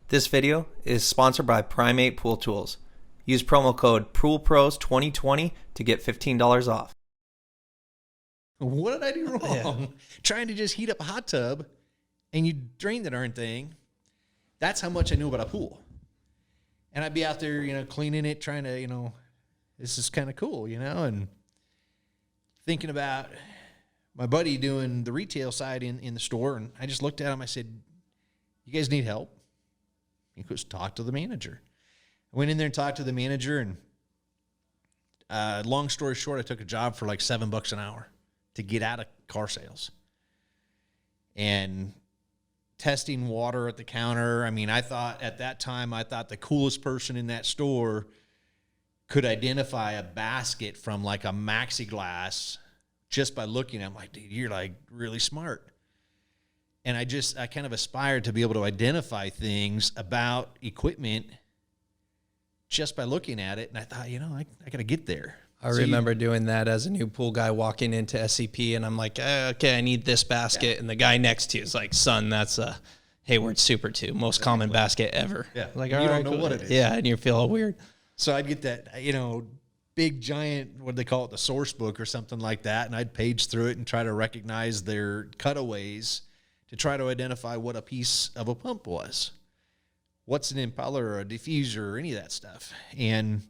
This video is sponsored by Primate Pool Tools. Use promo code POOLPROS2020 to get $15 off. What did I do wrong? Yeah. Trying to just heat up a hot tub and you drain the darn thing. That's how much I knew about a pool. And I'd be out there, cleaning it, trying to, this is kind of cool, and thinking about my buddy doing the retail side in the store. And I just looked at him. I said, "You guys need help?" He goes, "Talk to the manager." I went in there and talked to the manager. And long story short, I took a job for like $7 an hour to get out of car sales. And testing water at the counter. I mean, at that time, I thought the coolest person in that store could identify a basket from like a maxi glass just by looking at it. I'm like, dude, you're like really smart. And I kind of aspired to be able to identify things about equipment just by looking at it. And I thought, I got to get there. I remember doing that as a new pool guy, walking into SCP, and I'm like, okay, I need this basket. Yeah. And the guy next to you is like, "Son, that's a Hayward Super 2, most common basket ever." Yeah. Like, you don't know what it is. Yeah, and you feel all weird. So I'd get that, big giant, what do they call it, the source book or something like that, and I'd page through it and try to recognize their cutaways to try to identify what a piece of a pump was. What's an impeller or a diffuser or any of that stuff. And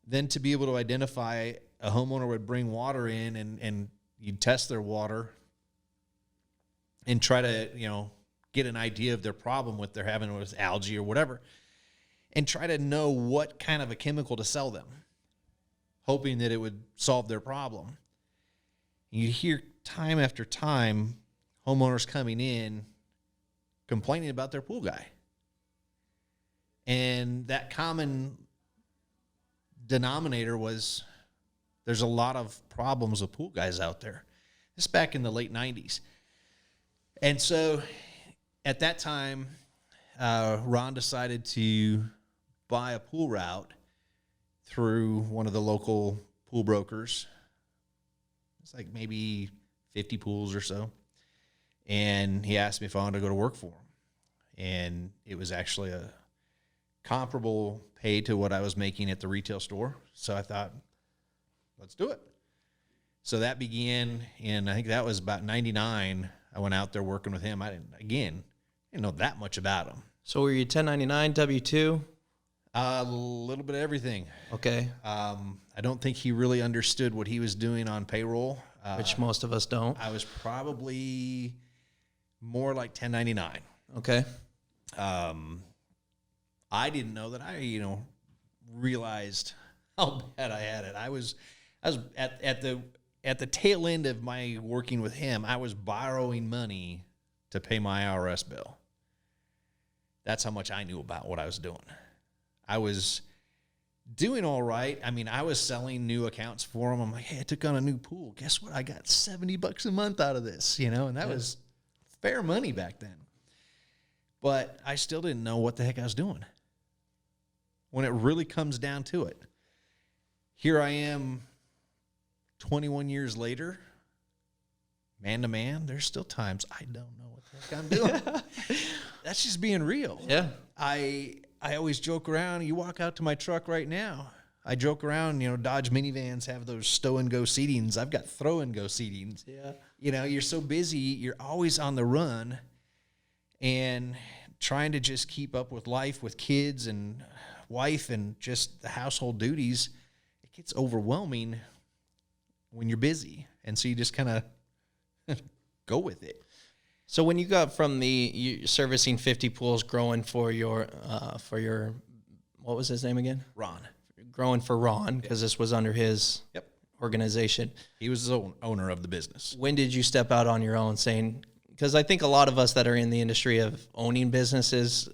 then to be able to identify a homeowner would bring water in and you'd test their water and try to, get an idea of their problem with they're having with algae or whatever, and try to know what kind of a chemical to sell them, hoping that it would solve their problem. You hear time after time homeowners coming in complaining about their pool guy. And that common denominator was there's a lot of problems with pool guys out there. This is back in the late 90s. And so at that time, Ron decided to buy a pool route through one of the local pool brokers. It's like maybe 50 pools or so. And he asked me if I wanted to go to work for him. And it was actually a comparable pay to what I was making at the retail store. So I thought, let's do it. So that began, and I think that was about 99. I went out there working with him. I didn't know that much about him. So were you 1099, W-2? A little bit of everything. Okay. I don't think he really understood what he was doing on payroll. Which most of us don't. I was probably more like 1099. Okay. I didn't know that I, realized how bad I had it. I was at the tail end of my working with him. I was borrowing money to pay my IRS bill. That's how much I knew about what I was doing. I was doing all right. I mean, I was selling new accounts for him. I'm like, "Hey, I took on a new pool. Guess what? I got $70 a month out of this, and that was fair money back then." But I still didn't know what the heck I was doing. When it really comes down to it, here I am 21 years later, man to man, there's still times I don't know what the heck I'm doing. That's just being real. Yeah. I always joke around. You walk out to my truck right now, I joke around, Dodge minivans have those stow-and-go seatings. I've got throw-and-go seatings. Yeah. You're so busy. You're always on the run and trying to just keep up with life with kids and wife and just the household duties. It gets overwhelming when you're busy. And so you just kind of go with it. So when you got from you servicing 50 pools, growing for your, what was his name again? Ron. Growing for Ron, because this was under his organization. He was the owner of the business. When did you step out on your own saying, because I think a lot of us that are in the industry of owning businesses,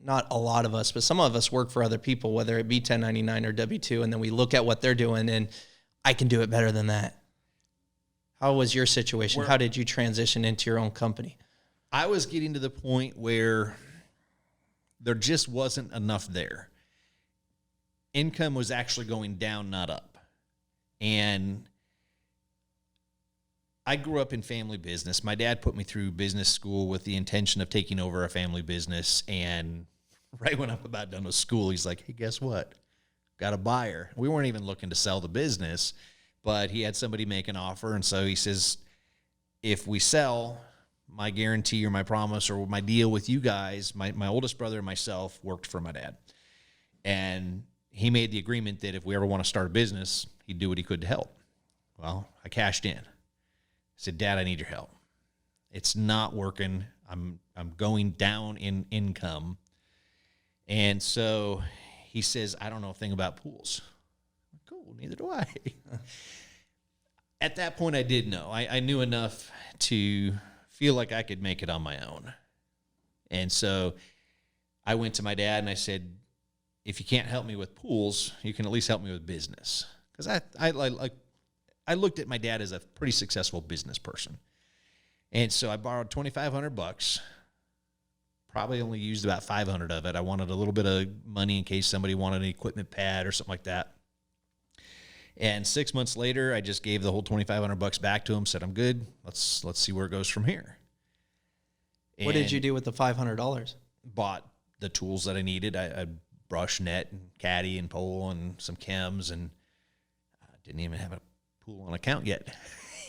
not a lot of us, but some of us work for other people, whether it be 1099 or W-2, and then we look at what they're doing and I can do it better than that. How was your situation? How did you transition into your own company? I was getting to the point where there just wasn't enough there. Income was actually going down, not up. And I grew up in family business. My dad put me through business school with the intention of taking over a family business, and right when I'm about done with school, he's like, hey, guess what? Got a buyer. We weren't even looking to sell the business, but he had somebody make an offer. And so he says, if we sell, my guarantee or my promise or my deal with you guys, my oldest brother and myself worked for my dad. And he made the agreement that if we ever want to start a business, he'd do what he could to help. Well, I cashed in. I said, Dad, I need your help. It's not working. I'm going down in income. And so he says, I don't know a thing about pools. Cool, neither do I. At that point, I did know. I knew enough to feel like I could make it on my own. And so I went to my dad and I said, if you can't help me with pools, you can at least help me with business. Because I looked at my dad as a pretty successful business person. And so I borrowed $2,500, probably only used about 500 of it. I wanted a little bit of money in case somebody wanted an equipment pad or something like that. And 6 months later, I just gave the whole $2,500 back to him, said, I'm good. Let's see where it goes from here. And what did you do with the $500? Bought the tools that I needed. I brush, net, and caddy, and pole, and some chems, and I didn't even have a pool on account yet.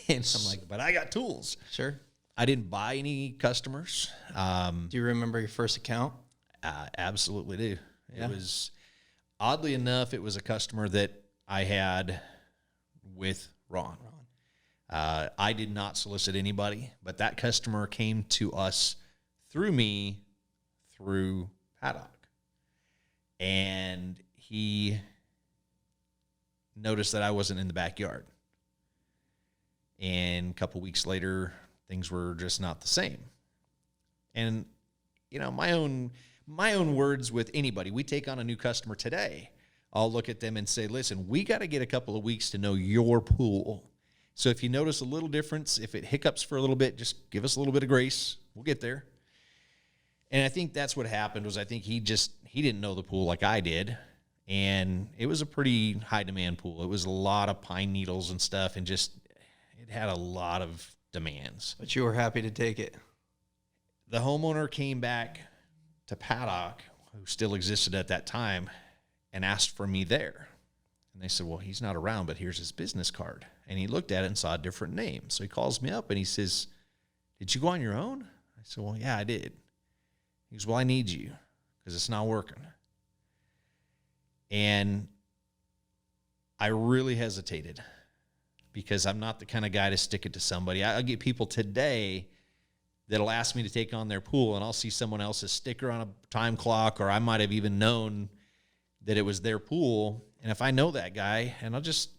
And I'm like, but I got tools. Sure. I didn't buy any customers. Do you remember your first account? I absolutely do. Yeah. It was, oddly enough, it was a customer that I had with Ron. I did not solicit anybody, but that customer came to us through me, through Paddock. And he noticed that I wasn't in the backyard. And a couple weeks later, things were just not the same. And, you know, my own words with anybody, we take on a new customer today, I'll look at them and say, listen, we got to get a couple of weeks to know your pool. So if you notice a little difference, if it hiccups for a little bit, just give us a little bit of grace. We'll get there. And I think that's what happened was I think he didn't know the pool like I did. And it was a pretty high demand pool. It was a lot of pine needles and stuff, and just it had a lot of demands. But you were happy to take it. The homeowner came back to Paddock, who still existed at that time, and asked for me there. And they said, well, he's not around, but here's his business card. And he looked at it and saw a different name. So he calls me up and he says, did you go on your own? I said, well, yeah, I did. He goes, well, I need you because it's not working. And I really hesitated because I'm not the kind of guy to stick it to somebody. I get people today that'll ask me to take on their pool, and I'll see someone else's sticker on a time clock, or I might have even known that it was their pool. And if I know that guy, and I'll just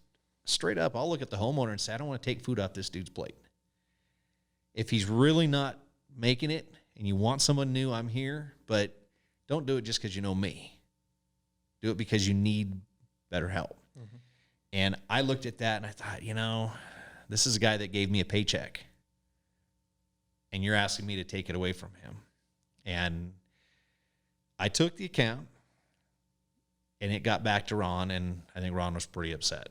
straight up, I'll look at the homeowner and say, I don't want to take food off this dude's plate. If he's really not making it and you want someone new, I'm here, but don't do it just because you know me. Do it because you need better help. Mm-hmm. And I looked at that and I thought, you know, this is a guy that gave me a paycheck, and you're asking me to take it away from him. And I took the account, and it got back to Ron, and I think Ron was pretty upset.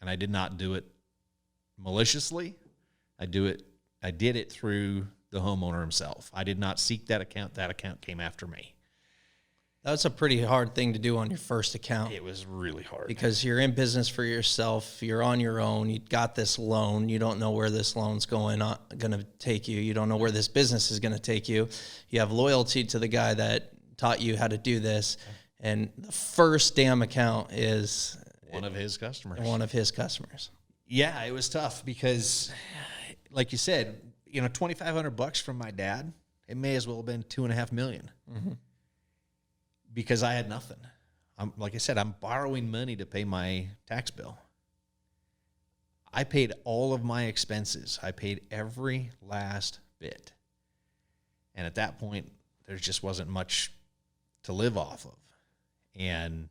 And I did not do it maliciously. I did it through the homeowner himself. I did not seek that account. That account came after me. That's a pretty hard thing to do on your first account. It was really hard. Because you're in business for yourself. You're on your own. You got this loan. You don't know where this loan's going to take you. You don't know where this business is going to take you. You have loyalty to the guy that taught you how to do this. And the first damn account is one of his customers. One of his customers. Yeah, it was tough because, like you said, you know, $2,500 from my dad, it may as well have been $2.5 million. Mm-hmm. Because I had nothing. Like I said, I'm borrowing money to pay my tax bill. I paid all of my expenses. I paid every last bit. And at that point, there just wasn't much to live off of. And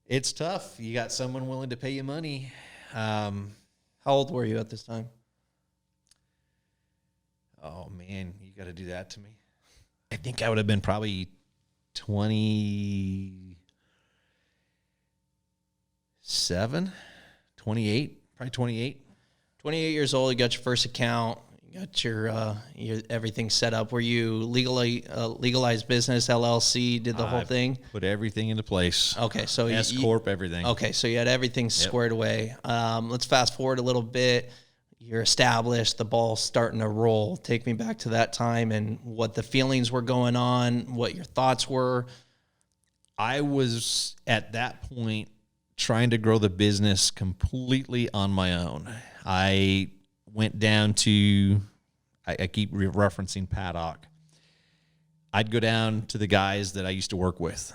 it's tough. You got someone willing to pay you money. How old were you at this time? Oh, man, you got to do that to me. I think I would have been probably 27, 28, probably 28. 28 years old, you got your first account, you got your everything set up. Were you legalized business, LLC, did the whole thing? Put everything into place. Okay, so S corp, everything. Okay, so you had everything squared away. Let's fast forward a little bit. You're established, the ball's starting to roll. Take me back to that time and what the feelings were going on, what your thoughts were. I was at that point trying to grow the business completely on my own. I went down to, I keep referencing Paddock. I'd go down to the guys that I used to work with,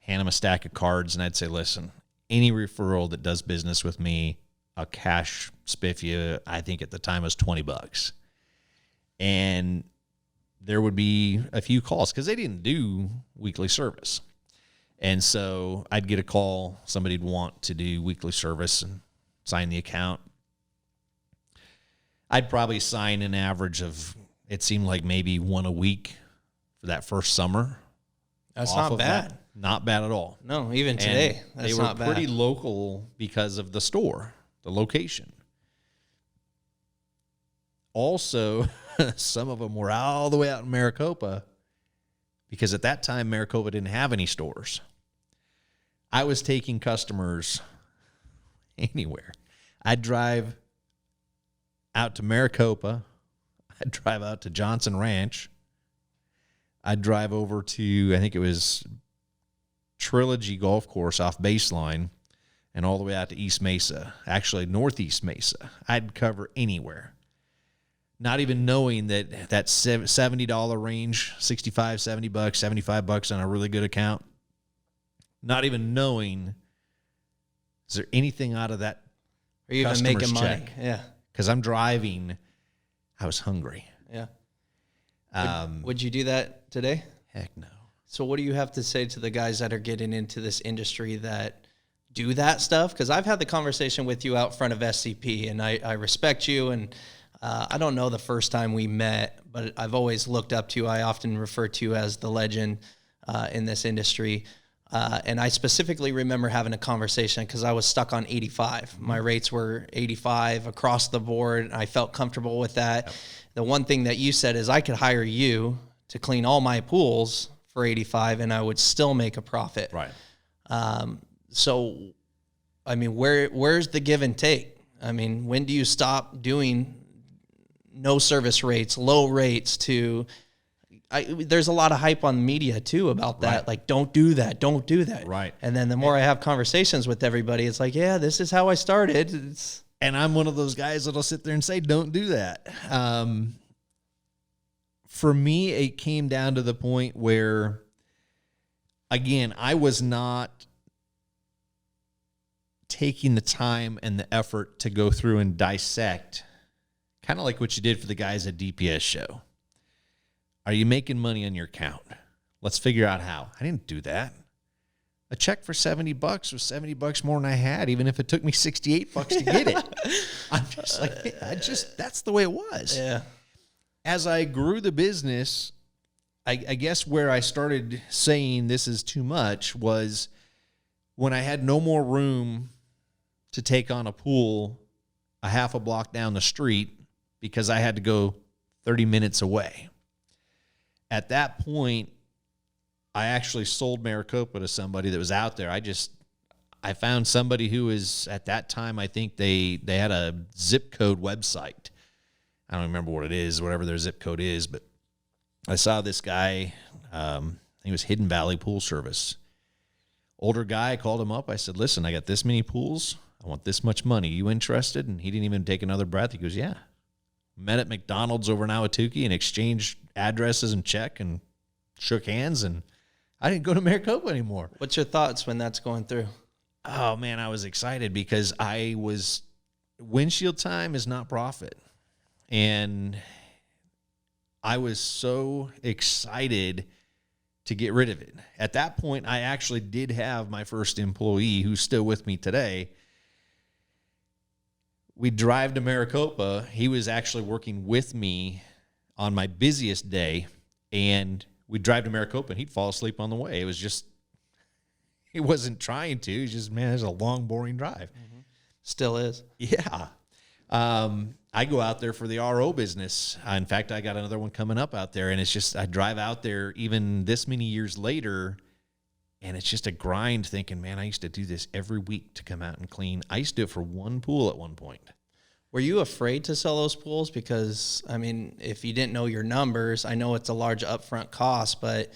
hand them a stack of cards, and I'd say, listen, any referral that does business with me, I'll cash spiff you. I think at the time it was $20. And there would be a few calls because they didn't do weekly service. And so I'd get a call, somebody'd want to do weekly service and sign the account. I'd probably sign an average of, it seemed like maybe one a week for that first summer. That's not bad. Not bad at all. No, even today, that's not bad. They were pretty local because of the store, the location. Also, some of them were all the way out in Maricopa because at that time, Maricopa didn't have any stores. I was taking customers anywhere. I'd drive out to Maricopa. I'd drive out to Johnson Ranch. I'd drive over to, I think it was Trilogy Golf Course off Baseline and all the way out to East Mesa, actually Northeast Mesa. I'd cover anywhere. Not even knowing that $70 range, $65, $70, $75 on a really good account. Not even knowing, is there anything out of that? Are you even making money? Check? Yeah. Because I'm driving. I was hungry. Yeah. Would you do that today? Heck no. So what do you have to say to the guys that are getting into this industry that do that stuff? Because I've had the conversation with you out front of SCP, and I respect you, and I don't know the first time we met, but I've always looked up to you. I often refer to you as the legend in this industry. And I specifically remember having a conversation because I was stuck on 85. My rates were 85 across the board. I felt comfortable with that. Yep. The one thing that you said is I could hire you to clean all my pools for 85 and I would still make a profit. Right. So, I mean, where's the give and take? I mean, when do you stop doing no service rates, low rates to... there's a lot of hype on media too about that. Right. Like, don't do that. Don't do that. Right. And then the more I have conversations with everybody, it's like, yeah, this is how I started. And I'm one of those guys that'll sit there and say, don't do that. For me, it came down to the point where, again, I was not taking the time and the effort to go through and dissect, kind of like what you did for the guys at DPS show. Are you making money on your account? Let's figure out how. I didn't do that. A check for $70 was $70 more than I had, even if it took me $68 to get it. I'm just like, that's the way it was. Yeah. As I grew the business, I guess where I started saying this is too much was when I had no more room to take on a pool a half a block down the street because I had to go 30 minutes away. At that point, I actually sold Maricopa to somebody that was out there. I found somebody who was, at that time, I think they had a zip code website. I don't remember what it is, whatever their zip code is, but I saw this guy, he was Hidden Valley Pool Service. Older guy, I called him up. I said, listen, I got this many pools. I want this much money. You interested? And he didn't even take another breath. He goes, yeah. Met at McDonald's over in Ahwatukee and exchanged addresses and check and shook hands, and I didn't go to Maricopa anymore. What's your thoughts when that's going through? Oh, man, I was excited because windshield time is not profit. And I was so excited to get rid of it. At that point, I actually did have my first employee who's still with me today. We drive to Maricopa. He was actually working with me on my busiest day, and we'd drive to Maricopa, and he'd fall asleep on the way. It was just, he wasn't trying to. He's just, man, it's a long, boring drive. Mm-hmm. Still is. Yeah. I go out there for the RO business. In fact, I got another one coming up out there, and it's just, I drive out there even this many years later, and it's just a grind thinking, man, I used to do this every week to come out and clean. I used to do it for one pool at one point. Were you afraid to sell those pools? Because, I mean, if you didn't know your numbers, I know it's a large upfront cost, but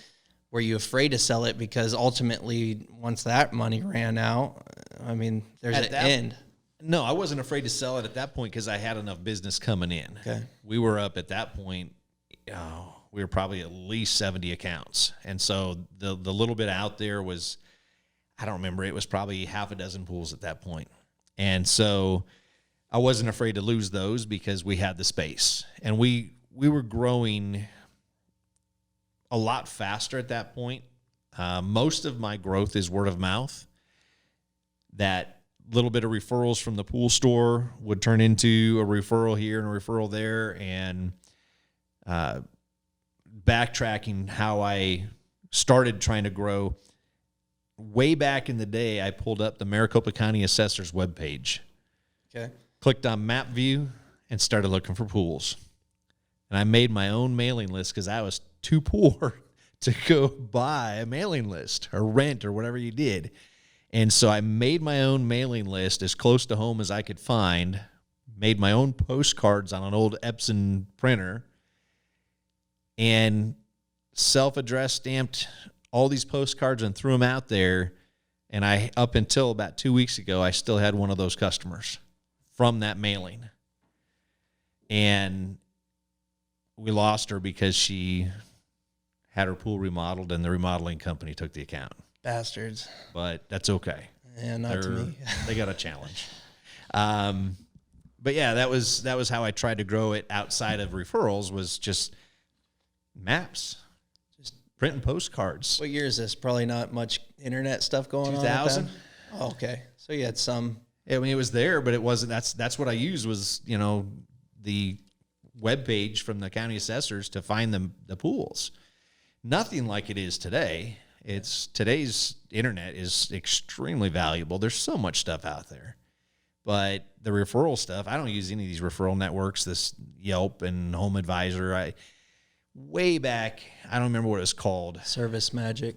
were you afraid to sell it? Because ultimately, once that money ran out, I mean, there's an end. No, I wasn't afraid to sell it at that point because I had enough business coming in. Okay. We were up at that point, we were probably at least 70 accounts. And so the little bit out there was, I don't remember, it was probably half a dozen pools at that point. And so I wasn't afraid to lose those because we had the space. And we were growing a lot faster at that point. Most of my growth is word of mouth. That little bit of referrals from the pool store would turn into a referral here and a referral there. And backtracking how I started trying to grow, way back in the day, I pulled up the Maricopa County Assessor's webpage. Okay. Clicked on map view and started looking for pools. And I made my own mailing list because I was too poor to go buy a mailing list or rent or whatever you did. And so I made my own mailing list as close to home as I could find, made my own postcards on an old Epson printer, and self-addressed stamped all these postcards and threw them out there. And I, up until about 2 weeks ago, I still had one of those customers from that mailing. And we lost her because she had her pool remodeled and the remodeling company took the account. Bastards. But that's okay. Yeah, not to me. They got a challenge. But yeah, that was how I tried to grow it outside of referrals, was just maps, just printing postcards. What year is this? Probably not much internet stuff going on. 2000. Oh, okay. So you had some. I mean, it was there, but it wasn't. That's what I used was, the webpage from the county assessors to find the pools. Nothing like it is today. Today's internet is extremely valuable. There's so much stuff out there. But the referral stuff, I don't use any of these referral networks, this Yelp and Home Advisor. Way back, I don't remember what it was called. Service Magic.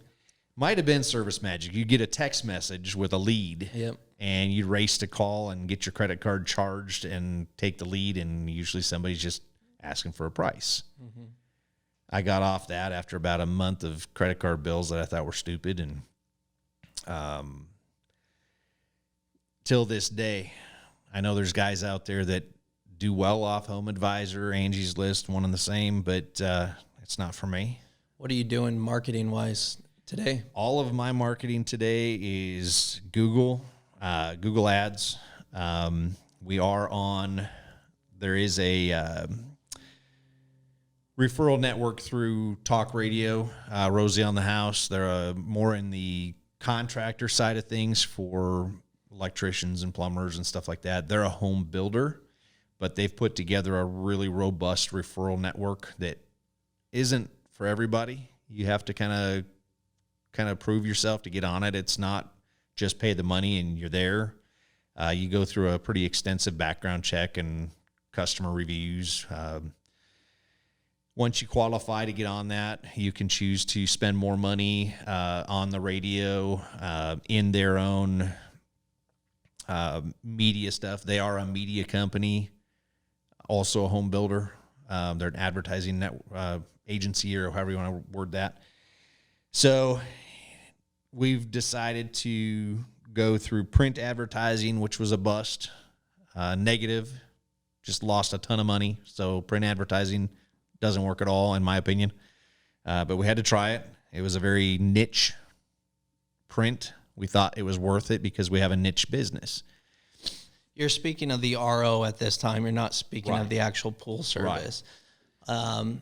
Might have been Service Magic. You get a text message with a lead. Yep. And you race to call and get your credit card charged and take the lead, and usually somebody's just asking for a price. Mm-hmm. I got off that after about a month of credit card bills that I thought were stupid, and till this day, I know there's guys out there that do well off Home Advisor, Angie's List, one and the same, but it's not for me. What are you doing marketing-wise today? All of my marketing today is Google Ads. We are on, there is a referral network through talk radio, Rosie on the House. They're more in the contractor side of things for electricians and plumbers and stuff like that. They're a home builder, but they've put together a really robust referral network that isn't for everybody. You have to kind of prove yourself to get on it. It's not just pay the money and you're there. You go through a pretty extensive background check and customer reviews. Once you qualify to get on that, you can choose to spend more money on the radio, in their own media stuff. They are a media company, also a home builder. They're an advertising agency, or however you want to word that. So we've decided to go through print advertising, which was a bust, negative, just lost a ton of money. So print advertising doesn't work at all, in my opinion. But we had to try it. It was a very niche print. We thought it was worth it because we have a niche business. You're speaking of the RO at this time. You're not speaking of the actual pool service. Right.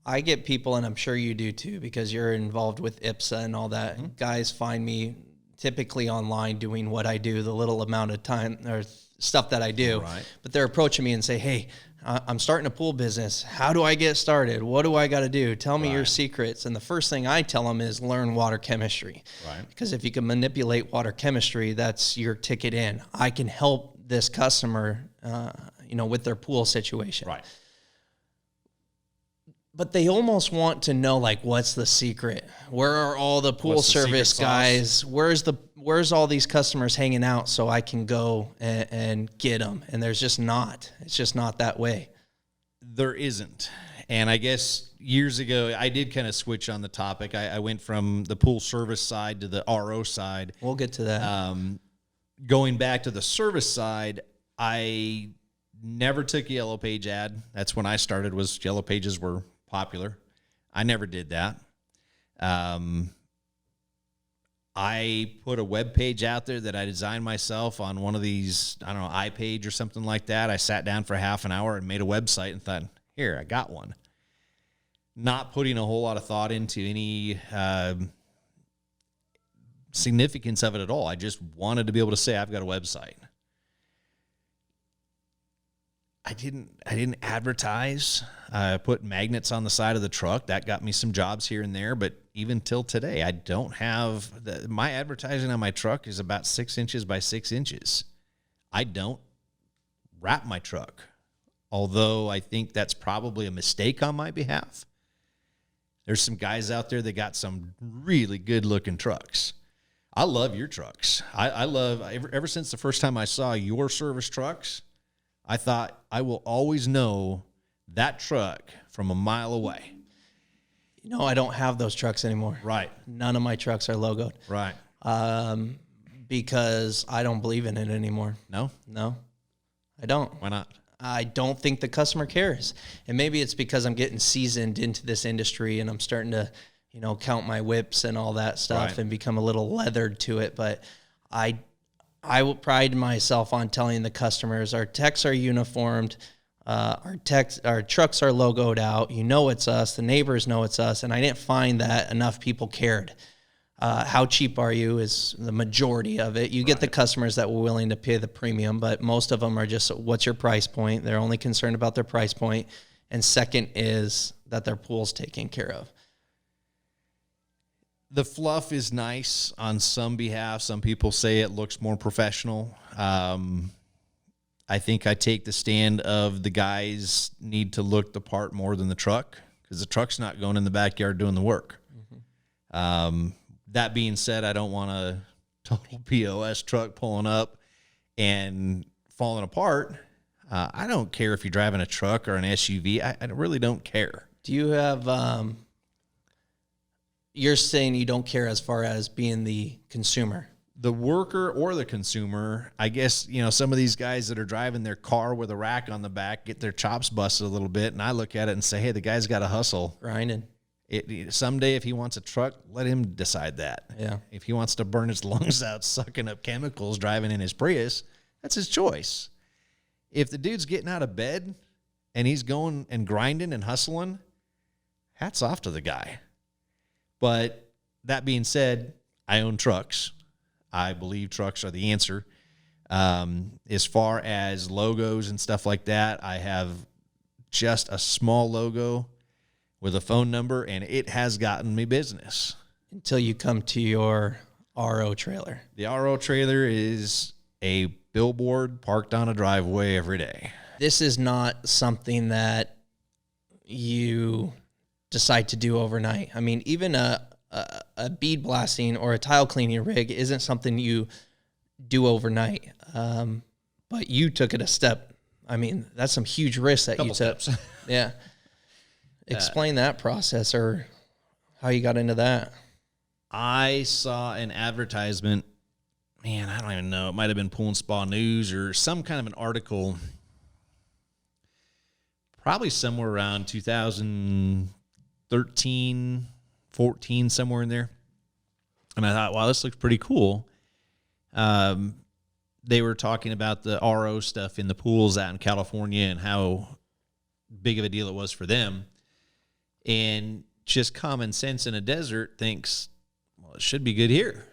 I get people, and I'm sure you do too, because you're involved with IPSA and all that. Mm-hmm. Guys find me typically online doing what I do, the little amount of time or stuff that I do. Right. But they're approaching me and say, hey, I'm starting a pool business. How do I get started? What do I got to do? Tell me your Right. secrets. And the first thing I tell them is learn water chemistry. Right. Because if you can manipulate water chemistry, that's your ticket in. I can help this customer, with their pool situation. Right. But they almost want to know, like, what's the secret? Where are all the pool What's the service secret guys? Where's all these customers hanging out so I can go and get them? And there's just not. It's just not that way. There isn't. And I guess years ago, I did kind of switch on the topic. I went from the pool service side to the RO side. We'll get to that. Going back to the service side, I never took a Yellow Page ad. That's when I started, was Yellow Pages were popular. I never did that. I put a web page out there that I designed myself on one of these, I don't know, iPage or something like that. I sat down for half an hour and made a website and thought, here, I got one. Not putting a whole lot of thought into any significance of it at all. I just wanted to be able to say I've got a website. I didn't advertise. I put magnets on the side of the truck. That got me some jobs here and there. But even till today, I don't have my advertising on my truck is about 6 inches by 6 inches. I don't wrap my truck, although I think that's probably a mistake on my behalf. There's some guys out there that got some really good looking trucks. I love your trucks. I love ever since the first time I saw your service trucks, I thought I will always know that truck from a mile away. I don't have those trucks anymore. Right. None of my trucks are logoed. Right. Because I don't believe in it anymore. No, I don't. why not? I don't think the customer cares. And maybe it's because I'm getting seasoned into this industry and I'm starting to, count my whips and all that stuff Right. and become a little leathered to it. But I will pride myself on telling the customers our techs are uniformed, our trucks are logoed out. It's us. The neighbors know it's us. And I didn't find that enough people cared. How cheap are you is the majority of it. You get the customers that were willing to pay the premium, but most of them are just, what's your price point? They're only concerned about their price point. And second is that their pool's taken care of. The fluff is nice on some behalf. Some people say it looks more professional. I think I take the stand of the guys need to look the part more than the truck, because the truck's not going in the backyard doing the work. Mm-hmm. That being said, I don't want a total POS truck pulling up and falling apart. I don't care if you're driving a truck or an SUV. I really don't care. Do you have, you're saying you don't care as far as being the consumer? The worker or the consumer, I guess, some of these guys that are driving their car with a rack on the back get their chops busted a little bit, and I look at it and say, hey, the guy's got to hustle. Grinding. Someday if he wants a truck, let him decide that. Yeah. If he wants to burn his lungs out sucking up chemicals driving in his Prius, that's his choice. If the dude's getting out of bed and he's going and grinding and hustling, hats off to the guy. But that being said, I own trucks. I believe trucks are the answer. As far as logos and stuff like that, I have just a small logo with a phone number, and it has gotten me business. Until you come to your RO trailer. The RO trailer is a billboard parked on a driveway every day. This is not something that you decide to do overnight. I mean, even a bead blasting or a tile cleaning rig isn't something you do overnight. But you took it a step. I mean, that's some huge risks that you took. Steps. Yeah. Explain that process or how you got into that. I saw an advertisement. Man, I don't even know. It might have been Pool and Spa News or some kind of an article. Probably somewhere around 2013, 14, somewhere in there. And I thought, wow, this looks pretty cool. They were talking about the RO stuff in the pools out in California and how big of a deal it was for them. And just common sense in a desert thinks, well, it should be good here.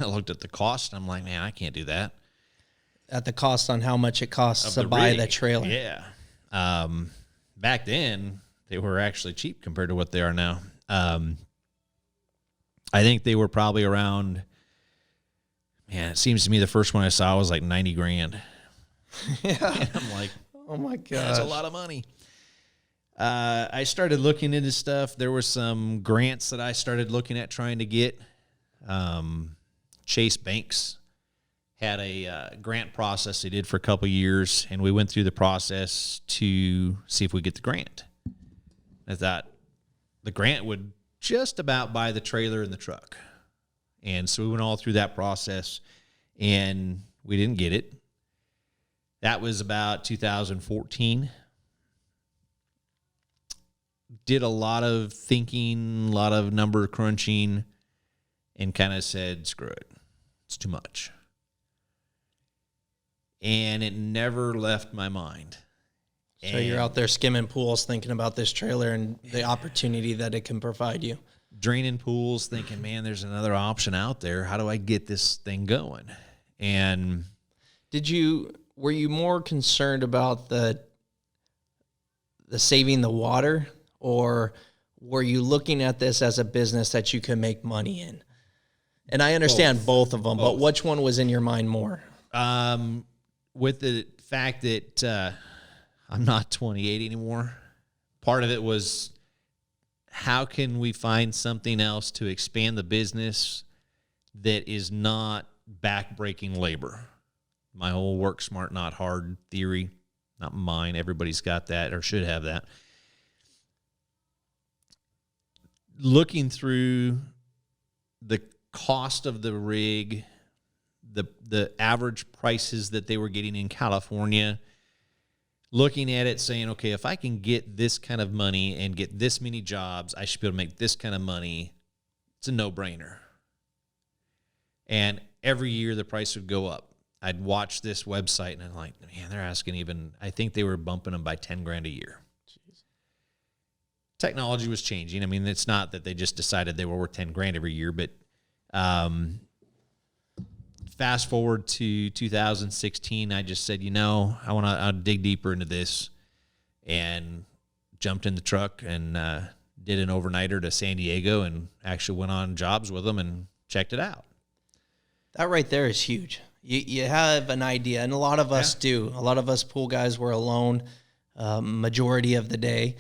I looked at the cost, and I'm like, man, I can't do that. at the cost on how much it costs to the buy rig. the trailer. Yeah. Back then, they were actually cheap compared to what they are now. I think they were probably around, man, it seems to me the first one I saw was like 90 grand. Yeah. And I'm like, Oh my god, that's a lot of money. I started looking into stuff. There were some grants that I started looking at trying to get. Chase Banks had a grant process they did for a couple of years, and we went through the process to see if we get the grant. I thought the grant would just about buy the trailer and the truck. And so we went all through that process, and we didn't get it. That was about 2014. Did a lot of thinking, a lot of number crunching, and kind of said, screw it. It's too much. And it never left my mind. So you're out there skimming pools thinking about this trailer and the opportunity that it can provide you. Draining pools, thinking, man, there's another option out there. How do I get this thing going? And were you more concerned about the saving the water, or were you looking at this as a business that you can make money in? And I understand both of them, but which one was in your mind more? With the fact that I'm not 28 anymore, part of it was, how can we find something else to expand the business that is not backbreaking labor? My whole work smart, not hard theory, not mine. Everybody's got that or should have that. Looking through the cost of the rig, the average prices that they were getting in California, looking at it saying, okay, if I can get this kind of money and get this many jobs, I should be able to make this kind of money. It's a no-brainer. And every year the price would go up. I'd watch this website and I'm like, man, they're asking I think they were bumping them by 10 grand a year. Jeez. Technology was changing. I mean, it's not that they just decided they were worth 10 grand every year, but fast forward to 2016, I just said, I want to dig deeper into this, and jumped in the truck and did an overnighter to San Diego and actually went on jobs with them and checked it out. That right there is huge. You have an idea, and a lot of us do. A lot of us pool guys were alone majority of the day.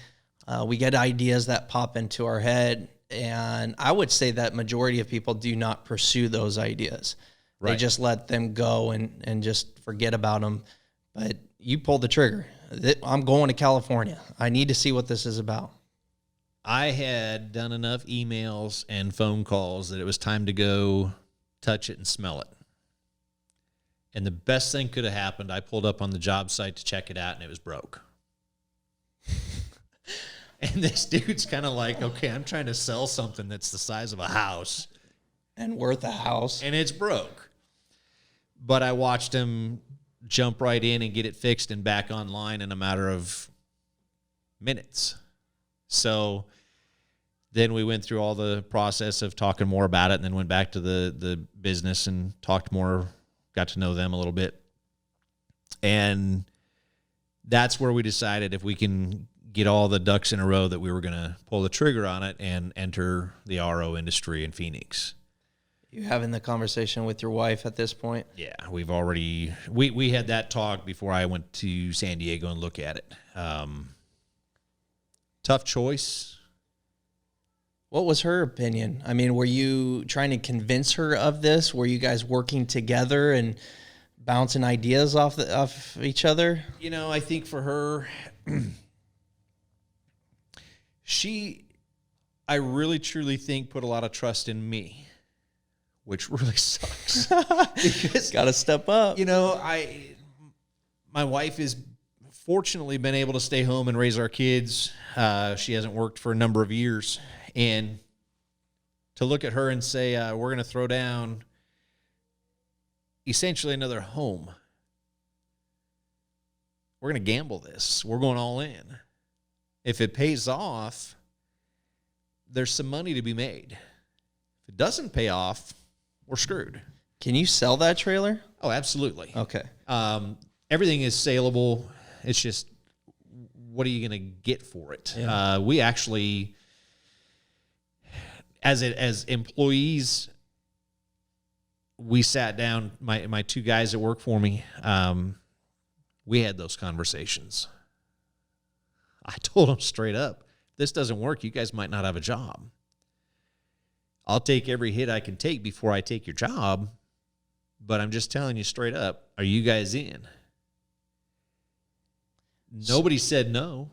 We get ideas that pop into our head, and I would say that majority of people do not pursue those ideas. Right. They just let them go and just forget about them. But you pulled the trigger. I'm going to California. I need to see what this is about. I had done enough emails and phone calls that it was time to go touch it and smell it. And the best thing could have happened, I pulled up on the job site to check it out, and it was broke. And this dude's kind of like, okay, I'm trying to sell something that's the size of a house. And worth a house. And it's broke. But I watched him jump right in and get it fixed and back online in a matter of minutes. So then we went through all the process of talking more about it, and then went back to the business and talked more, got to know them a little bit. And that's where we decided if we can get all the ducks in a row that we were going to pull the trigger on it and enter the RO industry in Phoenix. You having the conversation with your wife at this point? Yeah, we've already, we had that talk before I went to San Diego and look at it. Tough choice. What was her opinion? I mean, were you trying to convince her of this? Were you guys working together and bouncing ideas off each other? I think for her, I really truly think put a lot of trust in me, which really sucks. Because got to step up. My wife has fortunately been able to stay home and raise our kids. She hasn't worked for a number of years. And to look at her and say, we're going to throw down essentially another home. We're going to gamble this. We're going all in. If it pays off, there's some money to be made. If it doesn't pay off, we're screwed. Can you sell that trailer? Oh, absolutely. Okay. Everything is saleable. It's just, what are you going to get for it? Yeah. We actually, as employees, we sat down, my two guys that work for me, we had those conversations. I told them straight up, this doesn't work, you guys might not have a job. I'll take every hit I can take before I take your job, but I'm just telling you straight up, are you guys in? Nobody said no.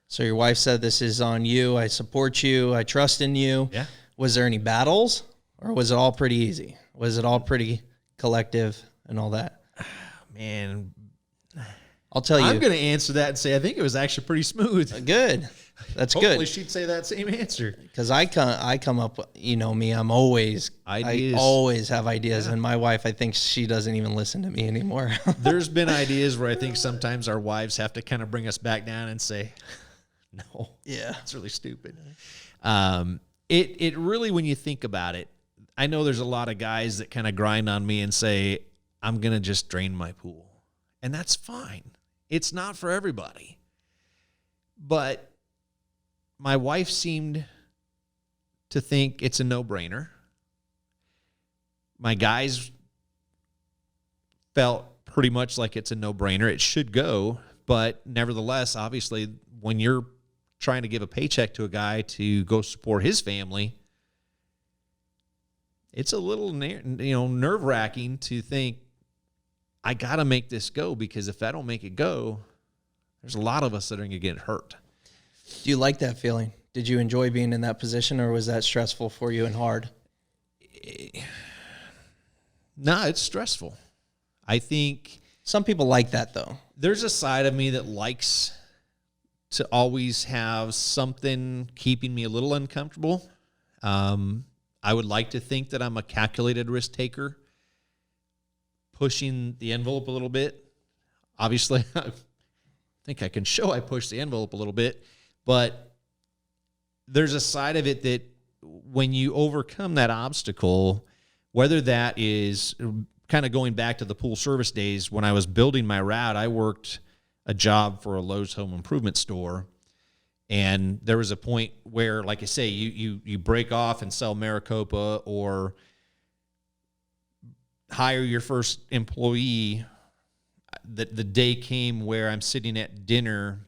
So your wife said, this is on you. I support you. I trust in you. Yeah. Was there any battles, or was it all pretty easy? Was it all pretty collective and all that? Man, I'll tell you. I'm going to answer that and say I think it was actually pretty smooth. Good. That's Hopefully good. she'd say that same answer. Because I come up, you know me, I always have ideas. Yeah. And my wife, I think she doesn't even listen to me anymore. There's been ideas where I think sometimes our wives have to kind of bring us back down and say, no, yeah, it's really stupid. It really, when you think about it, I know there's a lot of guys that kind of grind on me and say, I'm going to just drain my pool. And that's fine. It's not for everybody. But my wife seemed to think it's a no-brainer. My guys felt pretty much like it's a no-brainer. It should go. But nevertheless, obviously, when you're trying to give a paycheck to a guy to go support his family, it's a little nerve-wracking to think, I got to make this go, because if I don't make it go, there's a lot of us that are going to get hurt. Do you like that feeling? Did you enjoy being in that position, or was that stressful for you and hard? No, it's stressful. I think some people like that, though. There's a side of me that likes to always have something keeping me a little uncomfortable. I would like to think that I'm a calculated risk taker, pushing the envelope a little bit. Obviously, I think I can show I push the envelope a little bit, but there's a side of it that when you overcome that obstacle, whether that is kind of going back to the pool service days, when I was building my route, I worked a job for a Lowe's home improvement store. And there was a point where, like I say, you break off and sell Maricopa or hire your first employee. The day came where I'm sitting at dinner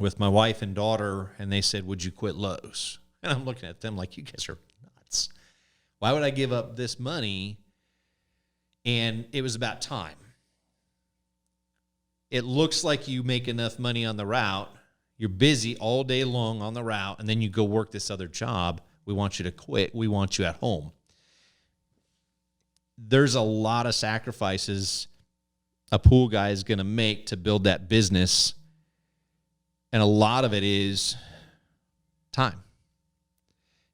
with my wife and daughter, and they said, would you quit Lowe's? And I'm looking at them like, you guys are nuts. Why would I give up this money? And it was about time. It looks like you make enough money on the route. You're busy all day long on the route, and then you go work this other job. We want you to quit. We want you at home. There's a lot of sacrifices a pool guy is going to make to build that business, and a lot of it is time.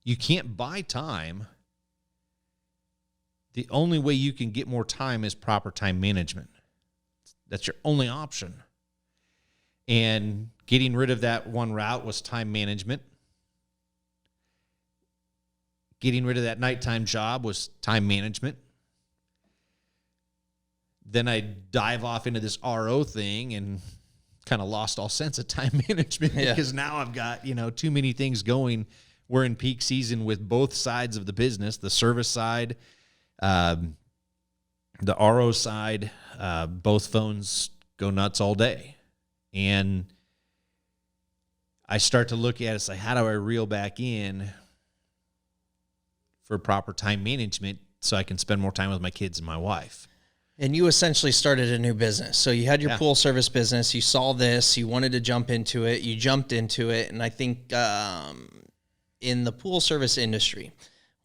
You can't buy time. The only way you can get more time is proper time management. That's your only option. And getting rid of that one route was time management. Getting rid of that nighttime job was time management. Then I dive off into this RO thing and kind of lost all sense of time management because now I've got, too many things going. We're in peak season with both sides of the business, the service side, the RO side. Both phones go nuts all day. And I start to look at it, say, how do I reel back in for proper time management so I can spend more time with my kids and my wife? And you essentially started a new business. So you had your pool service business. You saw this. You wanted to jump into it. You jumped into it. And I think in the pool service industry,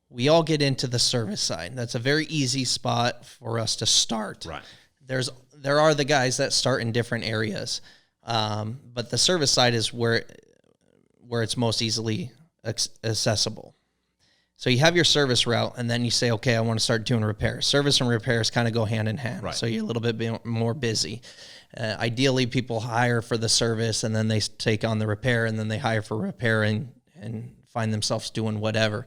we all get into the service side. That's a very easy spot for us to start. Right. There are the guys that start in different areas. But the service side is where it's most easily accessible. So you have your service route, and then you say, okay, I want to start doing repairs. Service and repairs kind of go hand in hand. Right. So you're a little bit more busy. Ideally, people hire for the service, and then they take on the repair, and then they hire for repair and find themselves doing whatever.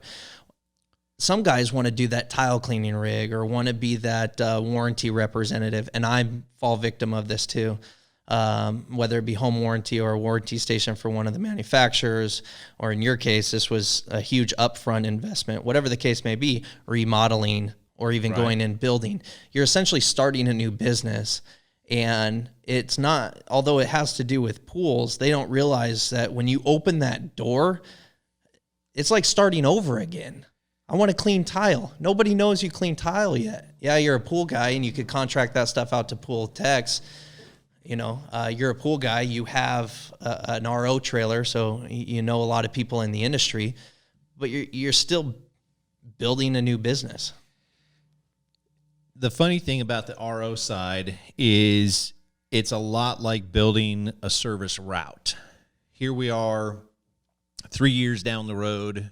some guys want to do that tile cleaning rig or want to be that warranty representative, and I fall victim of this too. Whether it be home warranty or a warranty station for one of the manufacturers, or in your case, this was a huge upfront investment, whatever the case may be, remodeling or even going in building. You're essentially starting a new business. And it's not, although it has to do with pools, they don't realize that when you open that door, it's like starting over again. I want to clean tile. Nobody knows you clean tile yet. Yeah, you're a pool guy and you could contract that stuff out to pool techs. You know, you're a pool guy, you have an RO trailer, so you know a lot of people in the industry, but you're still building a new business. The funny thing about the RO side is it's a lot like building a service route. Here we are 3 years down the road,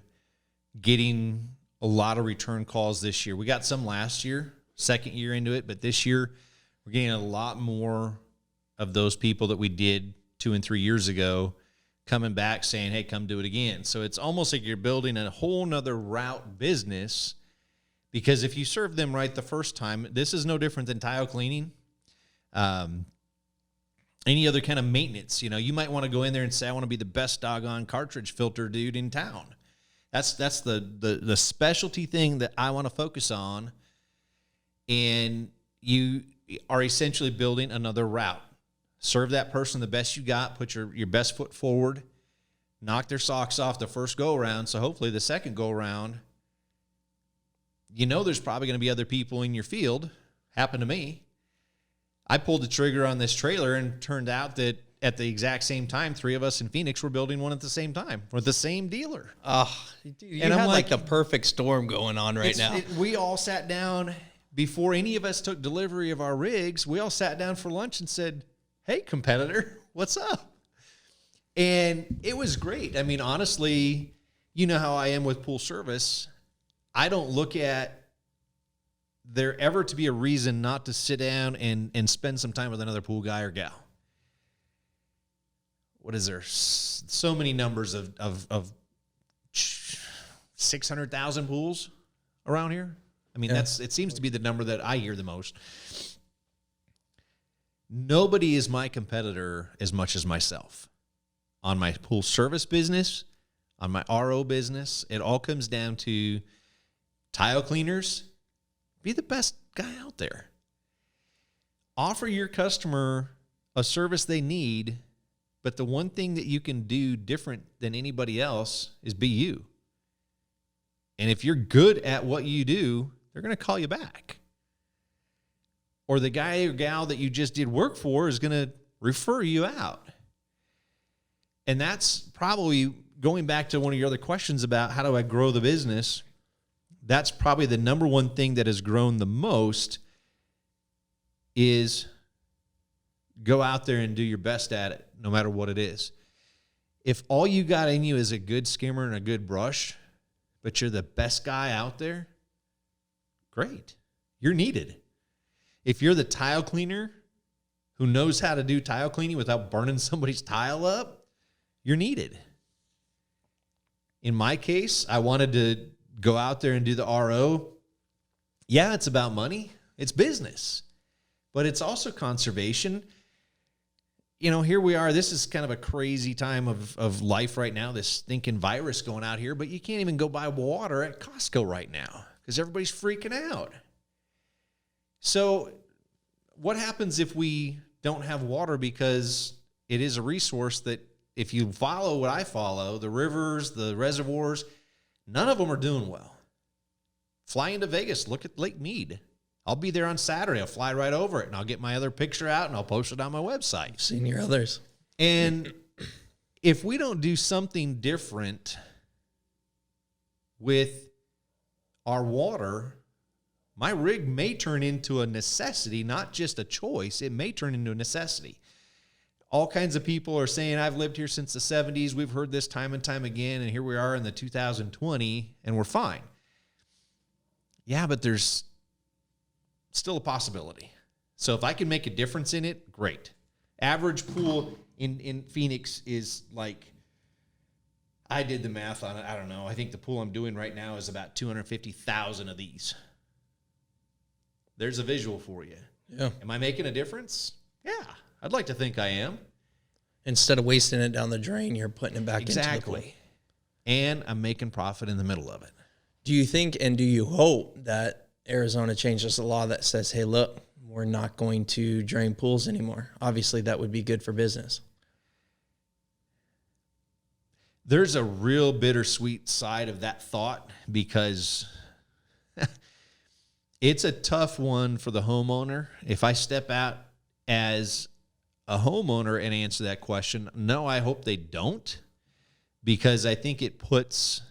getting a lot of return calls this year. We got some last year, second year into it, but this year we're getting a lot more of those people that we did 2 and 3 years ago coming back saying, hey, come do it again. So it's almost like you're building a whole nother route business, because if you serve them right the first time, this is no different than tile cleaning. Any other kind of maintenance, you might want to go in there and say, I want to be the best doggone cartridge filter dude in town. That's the specialty thing that I want to focus on. And you are essentially building another route. Serve that person the best you got, put your best foot forward, knock their socks off the first go-around, so hopefully the second go-around, there's probably going to be other people in your field. Happened to me. I pulled the trigger on this trailer and turned out that at the exact same time, 3 of us in Phoenix were building one at the same time with the same dealer. Oh, dude, you had like the perfect storm going on right now. We all sat down before any of us took delivery of our rigs. We all sat down for lunch and said, hey, competitor, what's up? And it was great. I mean, honestly, you know how I am with pool service. I don't look at there ever to be a reason not to sit down and spend some time with another pool guy or gal. What is there? So many numbers of 600,000 pools around here. I mean, it seems to be the number that I hear the most. Nobody is my competitor as much as myself. On my pool service business, on my RO business, it all comes down to tile cleaners. Be the best guy out there. Offer your customer a service they need, but the one thing that you can do different than anybody else is be you. And if you're good at what you do, they're going to call you back. Or the guy or gal that you just did work for is going to refer you out. And that's probably, going back to one of your other questions about how do I grow the business, that's probably the number one thing that has grown the most is go out there and do your best at it, no matter what it is. If all you got in you is a good skimmer and a good brush, but you're the best guy out there, great. You're needed. If you're the tile cleaner who knows how to do tile cleaning without burning somebody's tile up, you're needed. In my case, I wanted to go out there and do the RO. Yeah, it's about money. It's business. But it's also conservation. Here we are. This is kind of a crazy time of life right now, this stinking virus going out here, but you can't even go buy water at Costco right now because everybody's freaking out. So what happens if we don't have water? Because it is a resource that if you follow what I follow, the rivers, the reservoirs, none of them are doing well. Fly into Vegas, look at Lake Mead. I'll be there on Saturday. I'll fly right over it, and I'll get my other picture out, and I'll post it on my website. I've seen your others. And if we don't do something different with our water, my rig may turn into a necessity, not just a choice. It may turn into a necessity. All kinds of people are saying, I've lived here since the 70s. We've heard this time and time again, and here we are in the 2020, and we're fine. Yeah, but there's still a possibility. So if I can make a difference in it, great. Average pool in Phoenix is like, I did the math on it. I don't know. I think the pool I'm doing right now is about 250,000 of these. There's a visual for you. Yeah. Am I making a difference? Yeah. I'd like to think I am. Instead of wasting it down the drain, you're putting it back into the pool. And I'm making profit in the middle of it. Do you think and do you hope that Arizona changes the law that says, hey, look, we're not going to drain pools anymore? Obviously, that would be good for business. There's a real bittersweet side of that thought because it's a tough one for the homeowner. If I step out as a homeowner and answer that question, no, I hope they don't, because I think it puts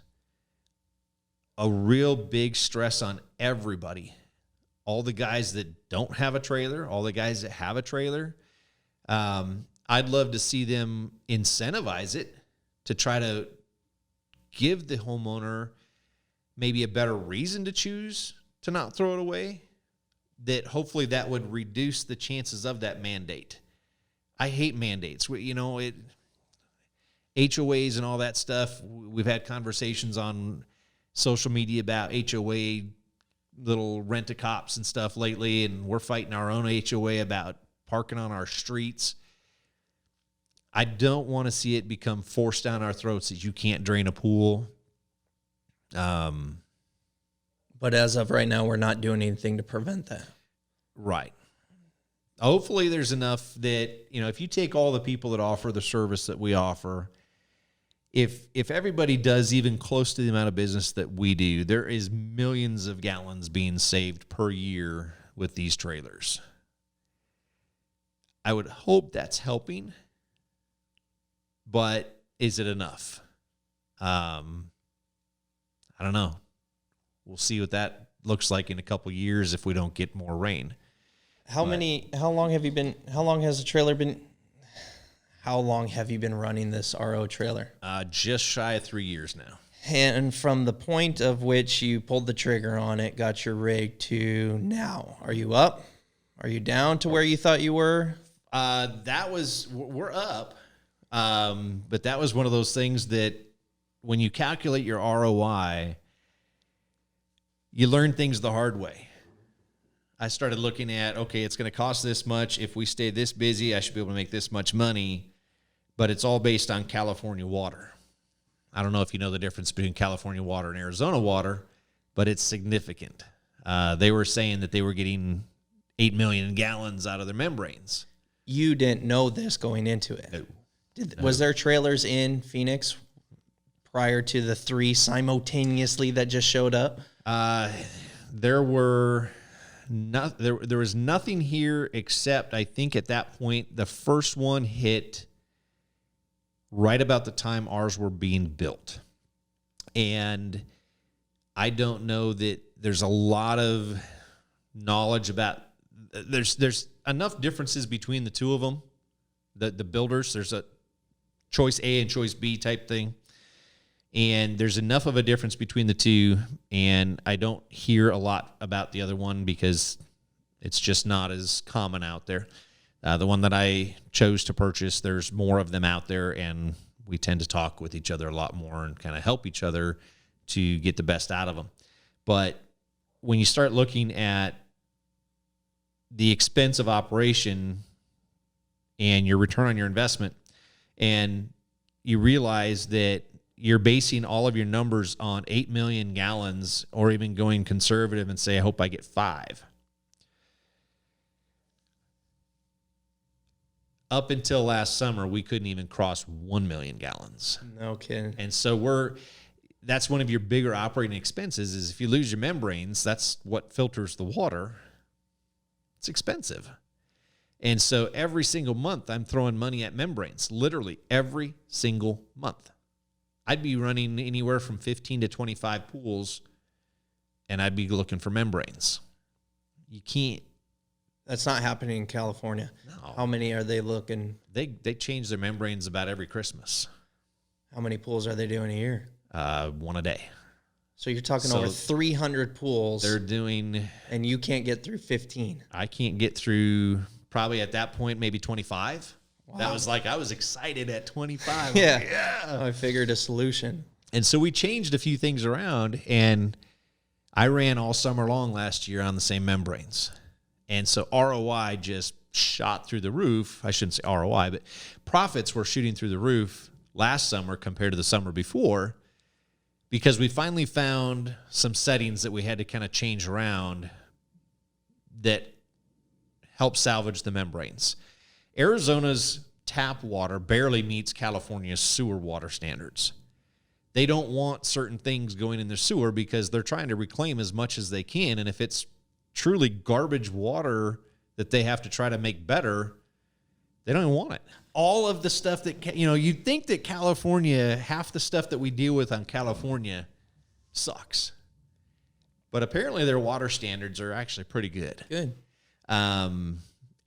a real big stress on everybody. All the guys that don't have a trailer, all the guys that have a trailer. I'd love to see them incentivize it to try to give the homeowner maybe a better reason to choose to not throw it away, that hopefully that would reduce the chances of that mandate. I hate mandates. HOAs and all that stuff. We've had conversations on social media about HOA little rent-a-cops and stuff lately, and we're fighting our own HOA about parking on our streets. I don't want to see it become forced down our throats that you can't drain a pool. But as of right now, we're not doing anything to prevent that. Right. Hopefully there's enough that, if you take all the people that offer the service that we offer, if everybody does even close to the amount of business that we do, there is millions of gallons being saved per year with these trailers. I would hope that's helping, but is it enough? I don't know. We'll see what that looks like in a couple years if we don't get more rain. How long have you been running this RO trailer? Just shy of 3 years now. And from the point of which you pulled the trigger on it, got your rig to now, are you up? Are you down to where you thought you were? We're up. But that was one of those things that when you calculate your ROI, you learn things the hard way. I started looking at, okay, it's going to cost this much. If we stay this busy, I should be able to make this much money. But it's all based on California water. I don't know if you know the difference between California water and Arizona water, but it's significant. They were saying that they were getting 8 million gallons out of their membranes. You didn't know this going into it. No. Was there trailers in Phoenix prior to the 3 simultaneously that just showed up? There was nothing here except I think at that point the first one hit right about the time ours were being built. And I don't know that there's a lot of knowledge about there's enough differences between the two of them. The builders, there's a choice A and choice B type thing. And there's enough of a difference between the two, and I don't hear a lot about the other one because it's just not as common out there. The one that I chose to purchase, there's more of them out there, and we tend to talk with each other a lot more and kind of help each other to get the best out of them. But when you start looking at the expense of operation and your return on your investment, and you realize that you're basing all of your numbers on 8 million gallons or even going conservative and say, I hope I get 5. Up until last summer, we couldn't even cross 1 million gallons. No kidding. And so that's one of your bigger operating expenses is if you lose your membranes, that's what filters the water. It's expensive. And so every single month I'm throwing money at membranes, literally every single month. I'd be running anywhere from 15 to 25 pools, and I'd be looking for membranes. You can't. That's not happening in California. No. How many are they looking? They change their membranes about every Christmas. How many pools are they doing a year? 1 a day. So you're talking over 300 pools. They're doing. And you can't get through 15. I can't get through probably at that point maybe 25. That was like, I was excited at 25. Yeah. Like, yeah. I figured a solution. And so we changed a few things around, and I ran all summer long last year on the same membranes. And so ROI just shot through the roof. I shouldn't say ROI, but profits were shooting through the roof last summer compared to the summer before, because we finally found some settings that we had to kind of change around that help salvage the membranes. Arizona's tap water barely meets California's sewer water standards. They don't want certain things going in their sewer because they're trying to reclaim as much as they can. And if it's truly garbage water that they have to try to make better, they don't even want it. All of the stuff that, you'd think that California, half the stuff that we deal with on California sucks. But apparently their water standards are actually pretty good. Good.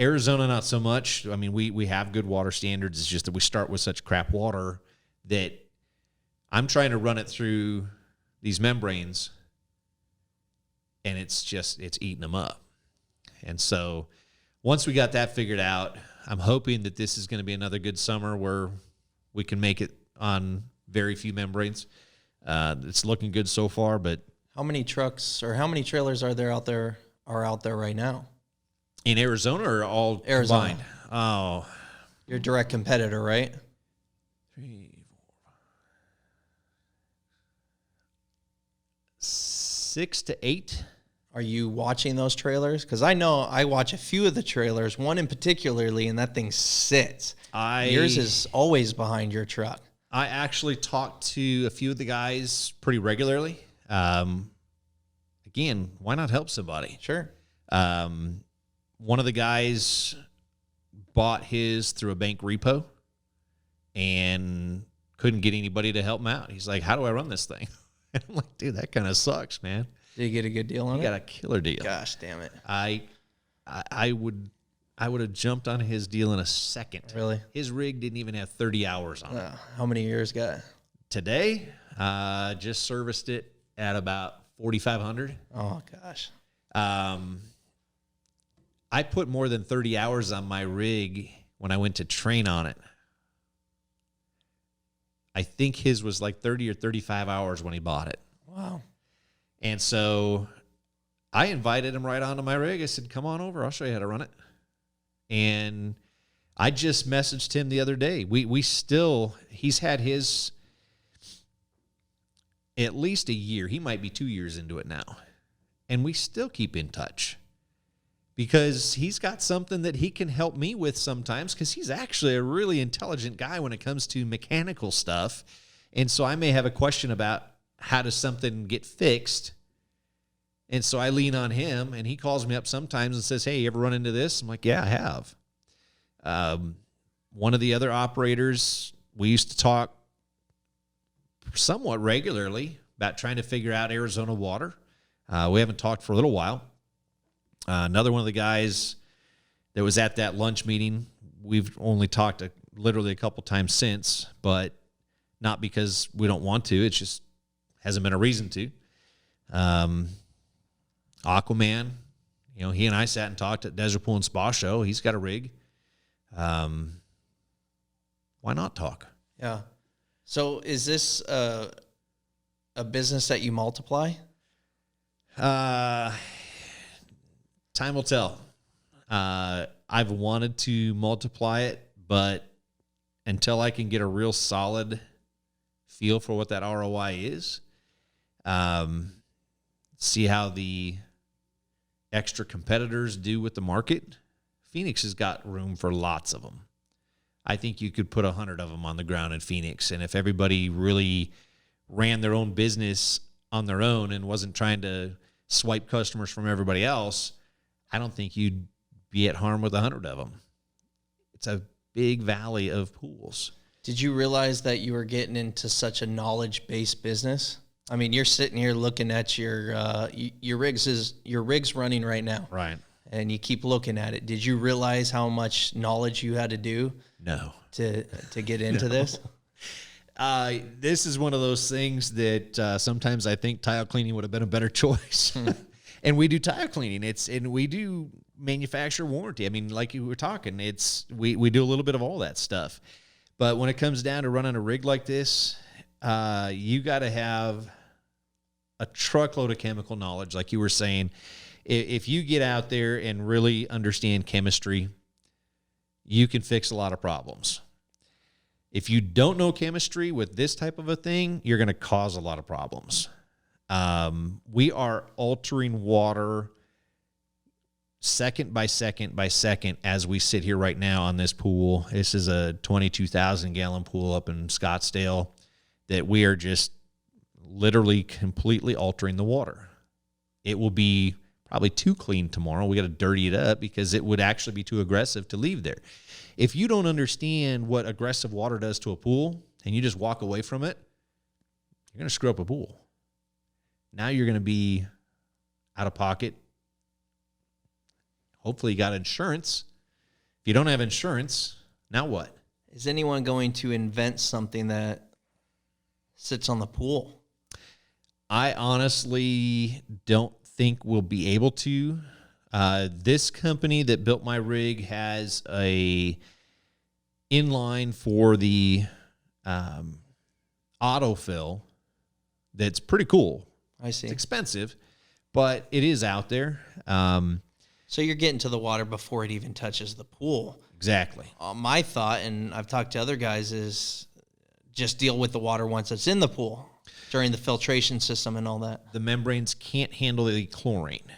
Arizona, not so much. I mean, we have good water standards. It's just that we start with such crap water that I'm trying to run it through these membranes, and it's eating them up. And so once we got that figured out, I'm hoping that this is going to be another good summer where we can make it on very few membranes. It's looking good so far, but How many trucks or how many trailers are out there right now? in Arizona or all Arizona. combined? Oh, Your direct competitor, right? 3, 4, 6 to 8. Are you watching those trailers? Because I know I watch a few of the trailers, one in particularly, and that thing sits. Yours is always behind your truck. I actually talk to a few of the guys pretty regularly. Again, why not help somebody? Sure. One of the guys bought his through a bank repo and couldn't get anybody to help him out. He's like, how do I run this thing? And I'm like, dude, that kind of sucks, man. Did you get a good deal on You it? got a killer deal. Gosh, damn it. I would have jumped on his deal in a second. Really? His rig didn't even have 30 hours on it. How many years got? Today, just serviced it at about 4,500. Oh, gosh. I put more than 30 hours on my rig when I went to train on it. I think his was like 30 or 35 hours when he bought it. Wow. And so I invited him right onto my rig. I said, come on over. I'll show you how to run it. And I just messaged him the other day. He's had his at least a year. He might be 2 years into it now. And we still keep in touch because he's got something that he can help me with sometimes, because he's actually a really intelligent guy when it comes to mechanical stuff. And so I may have a question about how does something get fixed. And so I lean on him, and he calls me up sometimes and says, hey, you ever run into this? I'm like, yeah, I have. One of the other operators, we used to talk somewhat regularly about trying to figure out Arizona water. We haven't talked for a little while. Another one of the guys that was at that lunch meeting, we've only talked literally a couple times since, but not because we don't want to. It just hasn't been a reason to. Aquaman, he and I sat and talked at Desert Pool and Spa Show. He's got a rig. Why not talk? Yeah. So is this a business that you multiply? Time will tell. I've wanted to multiply it, but until I can get a real solid feel for what that ROI is, see how the extra competitors do with the market. Phoenix has got room for lots of them. I think you could put 100 of them on the ground in Phoenix, and if everybody really ran their own business on their own and wasn't trying to swipe customers from everybody else, I don't think you'd be at harm with 100 of them. It's a big valley of pools. Did you realize that you were getting into such a knowledge-based business? I mean, you're sitting here looking at your rig's running right now. Right. And you keep looking at it. Did you realize how much knowledge you had to do? No. To get into this? This is one of those things that sometimes I think tile cleaning would have been a better choice. And we do tile cleaning. We do manufacturer warranty. I mean, like you were talking, we do a little bit of all that stuff. But when it comes down to running a rig like this, you got to have a truckload of chemical knowledge, like you were saying. If you get out there and really understand chemistry, you can fix a lot of problems. If you don't know chemistry with this type of a thing, you're going to cause a lot of problems. We are altering water second by second by second as we sit here right now on this pool. This is a 22,000 gallon pool up in Scottsdale that we are just literally completely altering the water. It will be probably too clean tomorrow. We got to dirty it up because it would actually be too aggressive to leave there. If you don't understand what aggressive water does to a pool and you just walk away from it, you're going to screw up a pool. Now you're going to be out of pocket. Hopefully you got insurance. If you don't have insurance, now what? Is anyone going to invent something that sits on the pool? I honestly don't think we'll be able to. This company that built my rig has a inline for the Autofill that's pretty cool. I see. It's expensive, but it is out there. So you're getting to the water before it even touches the pool. Exactly. My thought, and I've talked to other guys, is just deal with the water once it's in the pool during the filtration system and all that. The membranes can't handle the chlorine.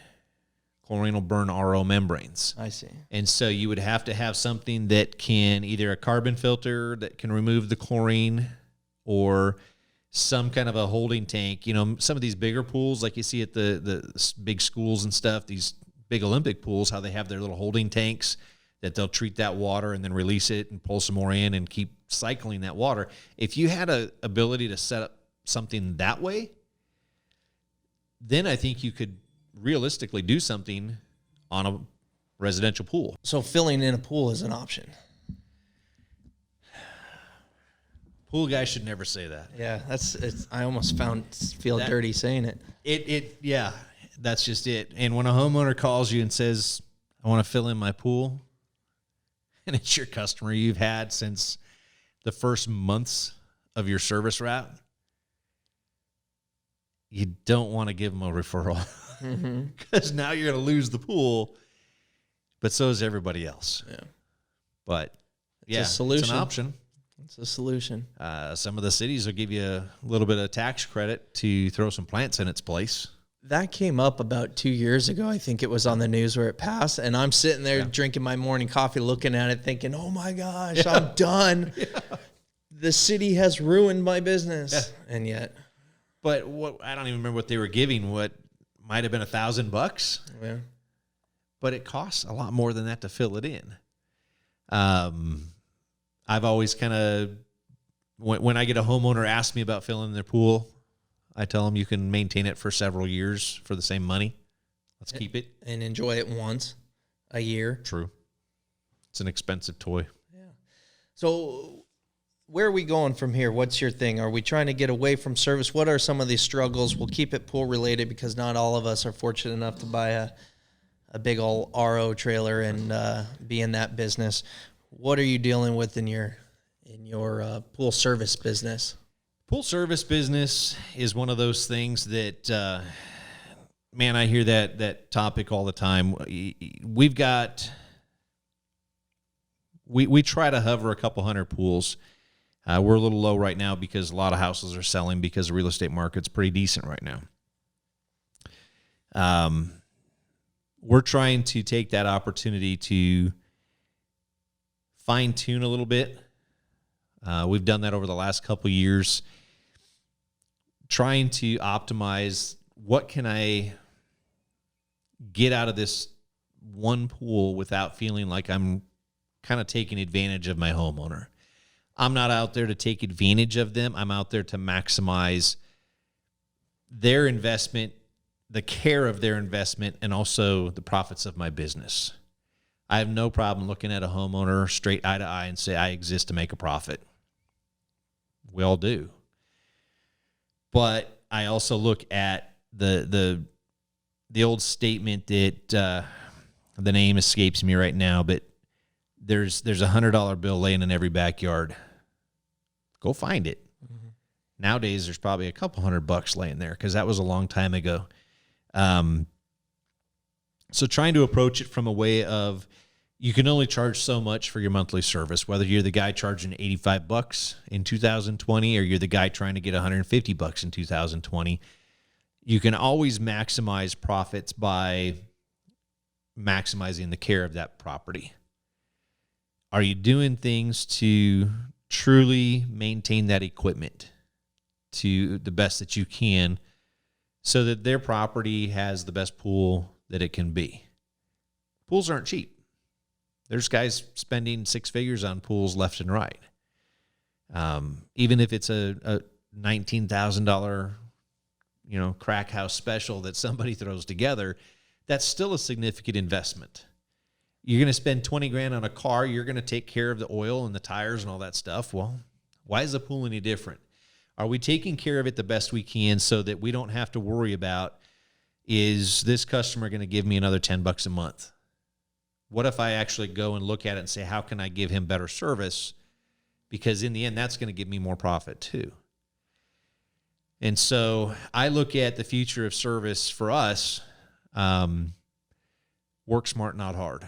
Chlorine will burn RO membranes. I see. And so you would have to have something that can, either a carbon filter that can remove the chlorine or some kind of a holding tank. You know, some of these bigger pools, like you see at the big schools and stuff, these big Olympic pools, how they have their little holding tanks that they'll treat that water and then release it and pull some more in and keep cycling that water. If you had a ability to set up something that way, then I think you could realistically do something on a residential pool. So filling in a pool is an option. Pool guys should never say that. Yeah, I almost feel dirty saying it. Yeah, that's just it. And when a homeowner calls you and says, I want to fill in my pool, and it's your customer you've had since the first months of your service route, you don't want to give them a referral because now you're going to lose the pool, but so is everybody else. Yeah. But it's a solution. It's an option. It's a solution. Some of the cities will give you a little bit of tax credit to throw some plants in its place. That came up about 2 years ago. I think it was on the news where it passed. And I'm sitting there drinking my morning coffee, looking at it, thinking, oh my gosh, I'm done. The city has ruined my business. Yeah. And yet. But I don't even remember what they were giving. What might have been $1,000. Yeah. But it costs a lot more than that to fill it in. I've always kind of, when I get a homeowner ask me about filling their pool, I tell them you can maintain it for several years for the same money. Let's keep it. And enjoy it once a year. True. It's an expensive toy. Yeah. So where are we going from here? What's your thing? Are we trying to get away from service? What are some of these struggles? We'll keep it pool related because not all of us are fortunate enough to buy a big old RO trailer and be in that business. What are you dealing with in your pool service business? Pool service business is one of those things that, man, I hear that topic all the time. We try to hover a couple hundred pools. We're a little low right now because a lot of houses are selling because the real estate market's pretty decent right now. We're trying to take that opportunity to fine-tune a little bit. We've done that over the last couple of years, trying to optimize what can I get out of this one pool without feeling like I'm kind of taking advantage of my homeowner. I'm not out there to take advantage of them. I'm out there to maximize their investment, the care of their investment, and also the profits of my business. I have no problem looking at a homeowner straight eye to eye and say, I exist to make a profit. We all do. But I also look at the old statement that The name escapes me right now, but there's $100 bill laying in every backyard. Go find it. Mm-hmm. Nowadays, there's probably a couple $100 laying there because that was a long time ago. So trying to approach it from a way of you can only charge so much for your monthly service, whether you're the guy charging $85 in 2020 or you're the guy trying to get $150 in 2020. You can always maximize profits by maximizing the care of that property. Are you doing things to truly maintain that equipment to the best that you can so that their property has the best pool that it can be? Pools aren't cheap. There's guys spending six figures on pools left and right. Even if it's a $19,000, crack house special that somebody throws together, that's still a significant investment. You're going to spend $20,000 on a car. You're going to take care of the oil and the tires and all that stuff. Well, why is the pool any different? Are we taking care of it the best we can so that we don't have to worry about, is this customer going to give me another $10 a month? What if I actually go and look at it and say, how can I give him better service? Because in the end, that's going to give me more profit too. And so I look at the future of service for us, work smart, not hard.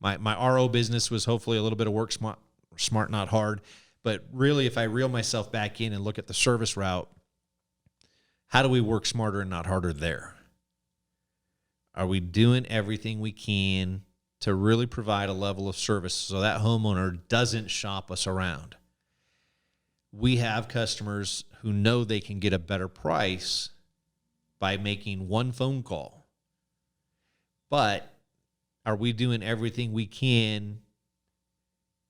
My RO business was hopefully a little bit of work smart, not hard. But really, if I reel myself back in and look at the service route, how do we work smarter and not harder there? Are we doing everything we can to really provide a level of service so that homeowner doesn't shop us around? We have customers who know they can get a better price by making one phone call. But are we doing everything we can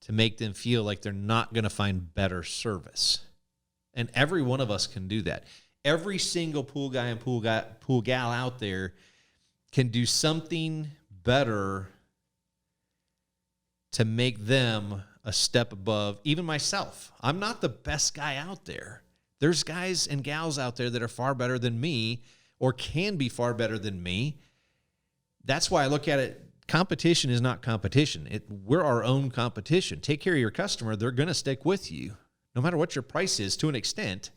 to make them feel like they're not going to find better service? And every one of us can do that. Every single pool guy and pool gal out there can do something better to make them a step above even myself. I'm not the best guy out there. There's guys and gals out there that are far better than me or can be far better than me. That's why I look at it. Competition is not competition. We're our own competition. Take care of your customer. They're going to stick with you. No matter what your price is, to an extent,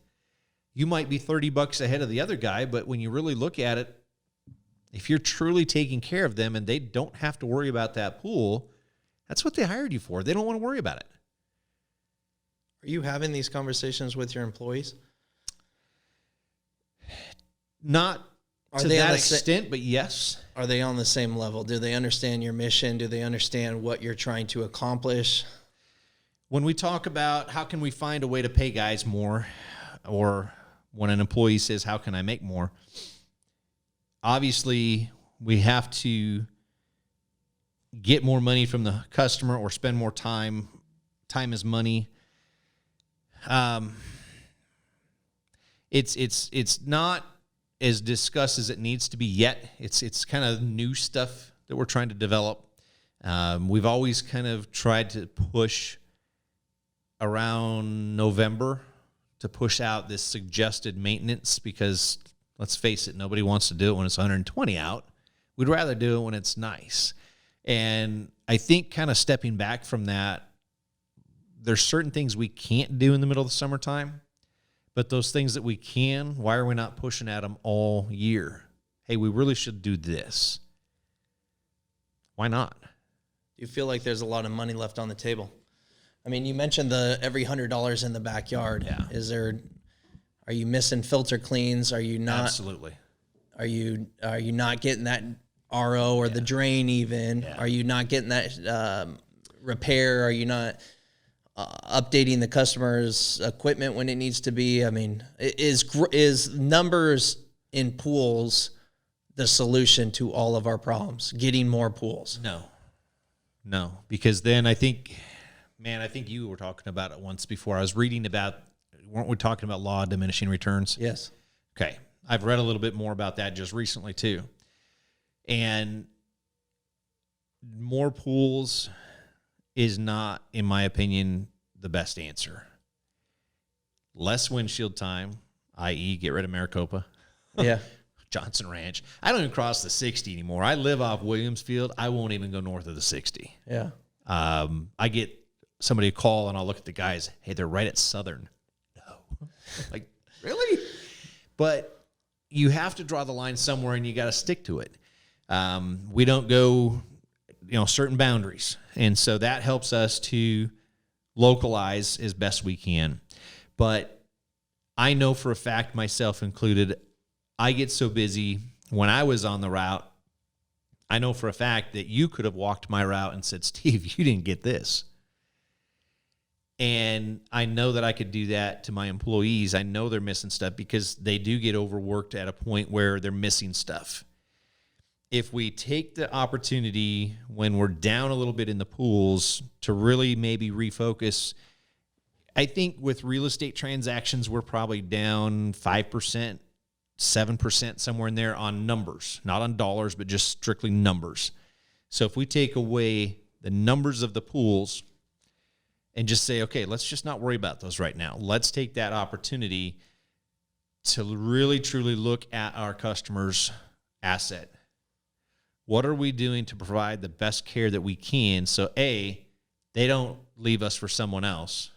you might be $30 ahead of the other guy, but when you really look at it, if you're truly taking care of them and they don't have to worry about that pool, that's what they hired you for. They don't want to worry about it. Are you having these conversations with your employees? Not to that extent, but yes. Are they on the same level? Do they understand your mission? Do they understand what you're trying to accomplish? When we talk about how can we find a way to pay guys more, or when an employee says, how can I make more? Obviously, we have to get more money from the customer or spend more time. Time is money. It's not as discussed as it needs to be yet. It's kind of new stuff that we're trying to develop. We've always kind of tried to push around November to push out this suggested maintenance because, let's face it, nobody wants to do it when it's 120 out. We'd rather do it when it's nice. And I think kind of stepping back from that, there's certain things we can't do in the middle of the summertime. But those things that we can, why are we not pushing at them all year? Hey, we really should do this. Why not? Do you feel like there's a lot of money left on the table? I mean, you mentioned every $100 in the backyard. Yeah. Are you missing filter cleans? Are you not? Absolutely. Are you not getting that RO or the drain even? Yeah. Are you not getting that repair? Are you not updating the customer's equipment when it needs to be? I mean, is numbers in pools the solution to all of our problems? Getting more pools? No, because then I think you were talking about it once before. I was reading about, weren't we talking about law of diminishing returns? Yes. Okay. I've read a little bit more about that just recently too. And more pools is not, in my opinion, the best answer. Less windshield time, i.e. get rid of Maricopa. Yeah. Johnson Ranch. I don't even cross the 60 anymore. I live off Williamsfield. I won't even go north of the 60. Yeah. I get somebody a call and I'll look at the guys. Hey, they're right at Southern. No. Like, really? But you have to draw the line somewhere and you got to stick to it. We don't go, certain boundaries. And so that helps us to localize as best we can. But I know for a fact, myself included, I get so busy when I was on the route. I know for a fact that you could have walked my route and said, Steve, you didn't get this. And I know that I could do that to my employees. I know they're missing stuff because they do get overworked at a point where they're missing stuff. If we take the opportunity when we're down a little bit in the pools to really maybe refocus, I think with real estate transactions, we're probably down 5%, 7%, somewhere in there on numbers, not on dollars, but just strictly numbers. So if we take away the numbers of the pools and just say, okay, let's just not worry about those right now. Let's take that opportunity to really, truly look at our customers' asset. What are we doing to provide the best care that we can so, A, they don't leave us for someone else.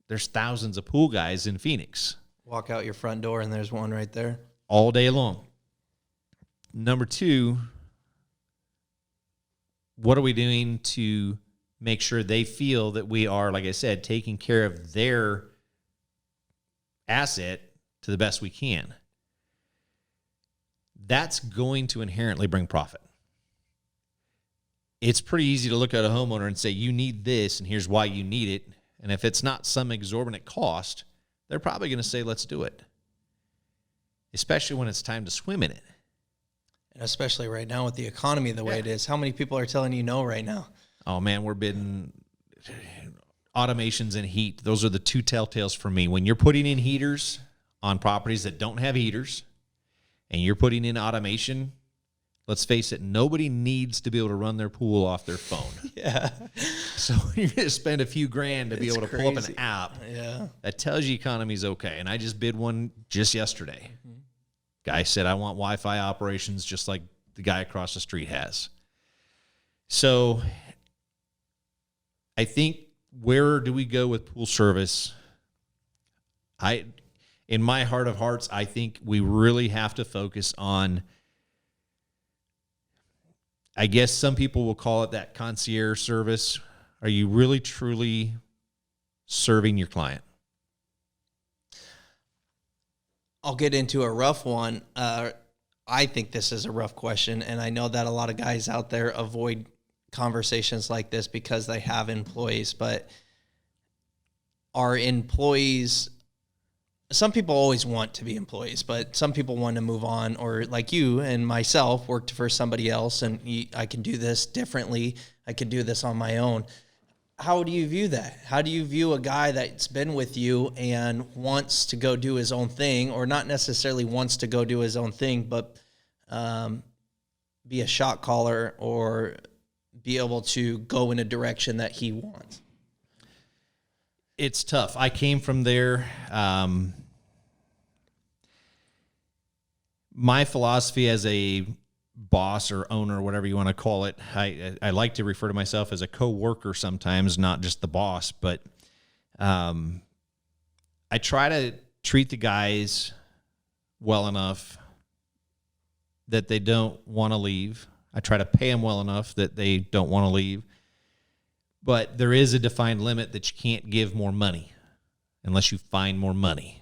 There's thousands of pool guys in Phoenix. Walk out your front door and there's one right there. All day long. Number two, what are we doing to make sure they feel that we are, like I said, taking care of their asset to the best we can? That's going to inherently bring profit. It's pretty easy to look at a homeowner and say, you need this, and here's why you need it. And if it's not some exorbitant cost, they're probably going to say, let's do it. Especially when it's time to swim in it. And especially right now with the economy the way it is. How many people are telling you no right now? Oh, man, we're bidding automations and heat. Those are the two telltales for me. When you're putting in heaters on properties that don't have heaters and you're putting in automation, let's face it, nobody needs to be able to run their pool off their phone. Yeah. So you're going to spend a few grand to be able to pull up an app that tells you economy's okay. And I just bid one just yesterday. Mm-hmm. Guy said, I want Wi-Fi operations just like the guy across the street has. So I think, where do we go with pool service? In my heart of hearts, I think we really have to focus on, I guess some people will call it that concierge service. Are you really, truly serving your client? I'll get into a rough one. I think this is a rough question, and I know that a lot of guys out there avoid conversations like this because they have employees, but are employees... Some people always want to be employees, but some people want to move on, or like you and myself worked for somebody else and I can do this differently. I can do this on my own. How do you view that? How do you view a guy that's been with you and wants to go do his own thing, or not necessarily wants to go do his own thing, but be a shot caller or be able to go in a direction that he wants? It's tough. I came from there. My philosophy as a boss or owner, whatever you want to call it, I like to refer to myself as a co-worker sometimes, not just the boss, but I try to treat the guys well enough that they don't want to leave. I try to pay them well enough that they don't want to leave. But there is a defined limit that you can't give more money unless you find more money.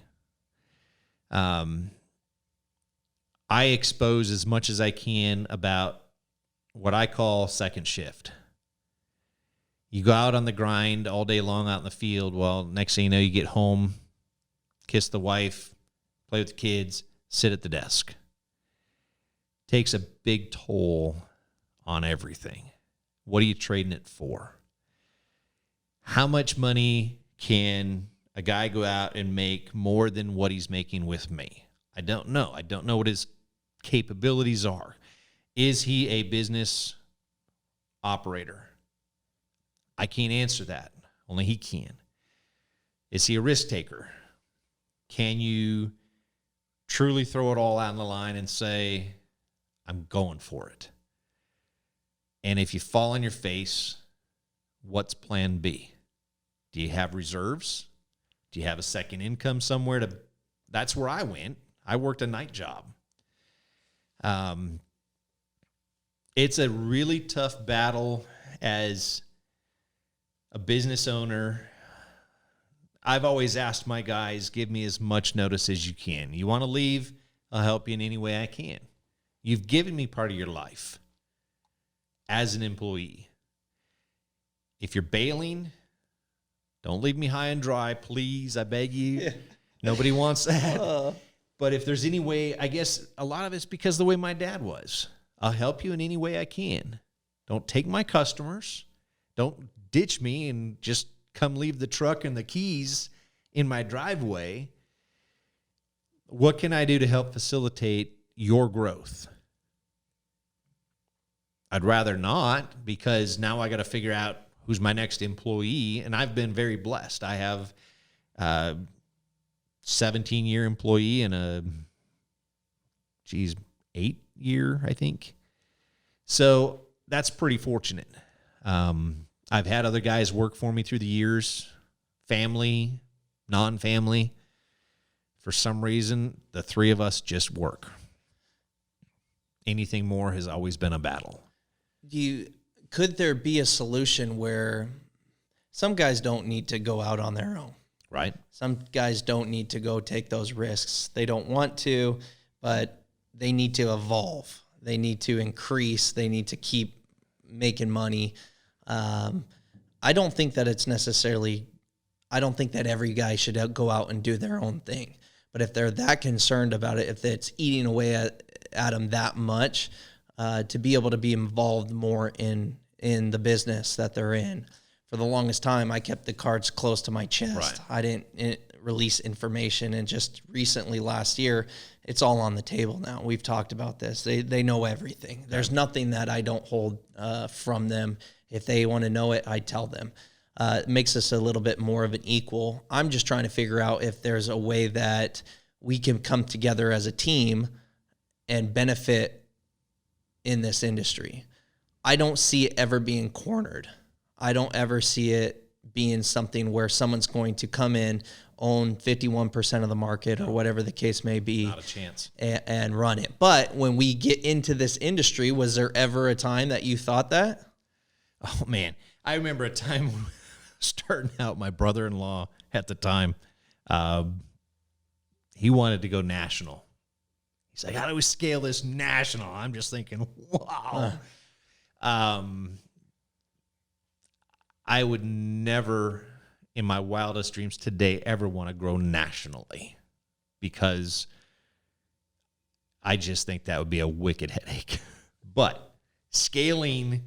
I expose as much as I can about what I call second shift. You go out on the grind all day long out in the field. Well, next thing you know, you get home, kiss the wife, play with the kids, sit at the desk. Takes a big toll on everything. What are you trading it for? How much money can a guy go out and make more than what he's making with me? I don't know. I don't know what his capabilities are. Is he a business operator? I can't answer that. Only he can. Is he a risk taker? Can you truly throw it all out on the line and say, I'm going for it. And if you fall on your face, what's plan B? Do you have reserves? Do you have a second income somewhere to? That's where I went. I worked a night job. It's a really tough battle as a business owner. I've always asked my guys, give me as much notice as you can. You want to leave? I'll help you in any way I can. You've given me part of your life as an employee. If you're bailing, don't leave me high and dry, please. I beg you. Yeah. Nobody wants that. But if there's any way, I guess a lot of it's because of the way my dad was. I'll help you in any way I can. Don't take my customers. Don't ditch me and just come leave the truck and the keys in my driveway. What can I do to help facilitate your growth? I'd rather not, because now I got to figure out who's my next employee. And I've been very blessed. I have a 17-year employee and a 8-year, I think. So that's pretty fortunate. I've had other guys work for me through the years, family, non-family. For some reason, the three of us just work. Anything more has always been a battle. Could there be a solution where some guys don't need to go out on their own? Right. Some guys don't need to go take those risks. They don't want to, but they need to evolve. They need to increase. They need to keep making money. I don't think that I don't think that every guy should go out and do their own thing. But if they're that concerned about it, if it's eating away at them that much, to be able to be involved more in the business that they're in. For the longest time, I kept the cards close to my chest. Right. I didn't release information, and just recently last year, it's all on the table now. We've talked about this. They know everything. There's nothing that I don't hold from them. If they want to know it, I tell them. It makes us a little bit more of an equal. I'm just trying to figure out if there's a way that we can come together as a team and benefit in this industry. I don't see it ever being cornered. I don't ever see it being something where someone's going to come in, own 51% of the market or whatever the case may be. Not a chance. And run it. But when we get into this industry, was there ever a time that you thought that? Oh, man. I remember a time when starting out, my brother-in-law at the time, he wanted to go national. He's like, how do we scale this national? I'm just thinking, wow. I would never, in my wildest dreams today, ever want to grow nationally, because I just think that would be a wicked headache. But scaling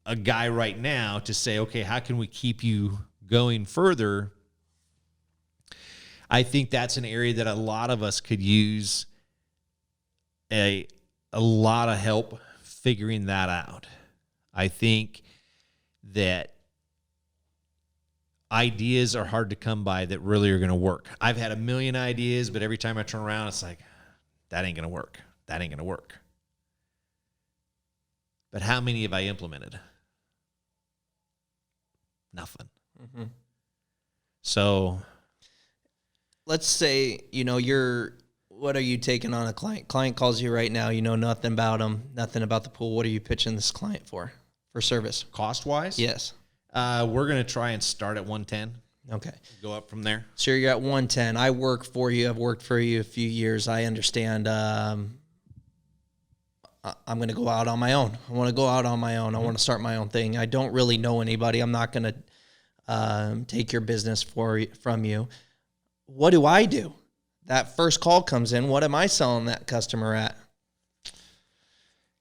a guy right now to say, okay, how can we keep you going further? I think that's an area that a lot of us could use a lot of help figuring that out. I think that ideas are hard to come by that really are going to work. I've had a million ideas, but every time I turn around, it's like, that ain't going to work. That ain't going to work. But how many have I implemented? Nothing. Mm-hmm. So let's say, what are you taking on a client? Client calls you right now, you know nothing about them, nothing about the pool. What are you pitching this client for service? Cost-wise? Yes. We're going to try and start at 110. Okay. Go up from there. So you're at 110. I work for you. I've worked for you a few years. I understand. I'm going to go out on my own. I want to go out on my own. I want to start my own thing. I don't really know anybody. I'm not going to take your business from you. What do I do? That first call comes in. What am I selling that customer at?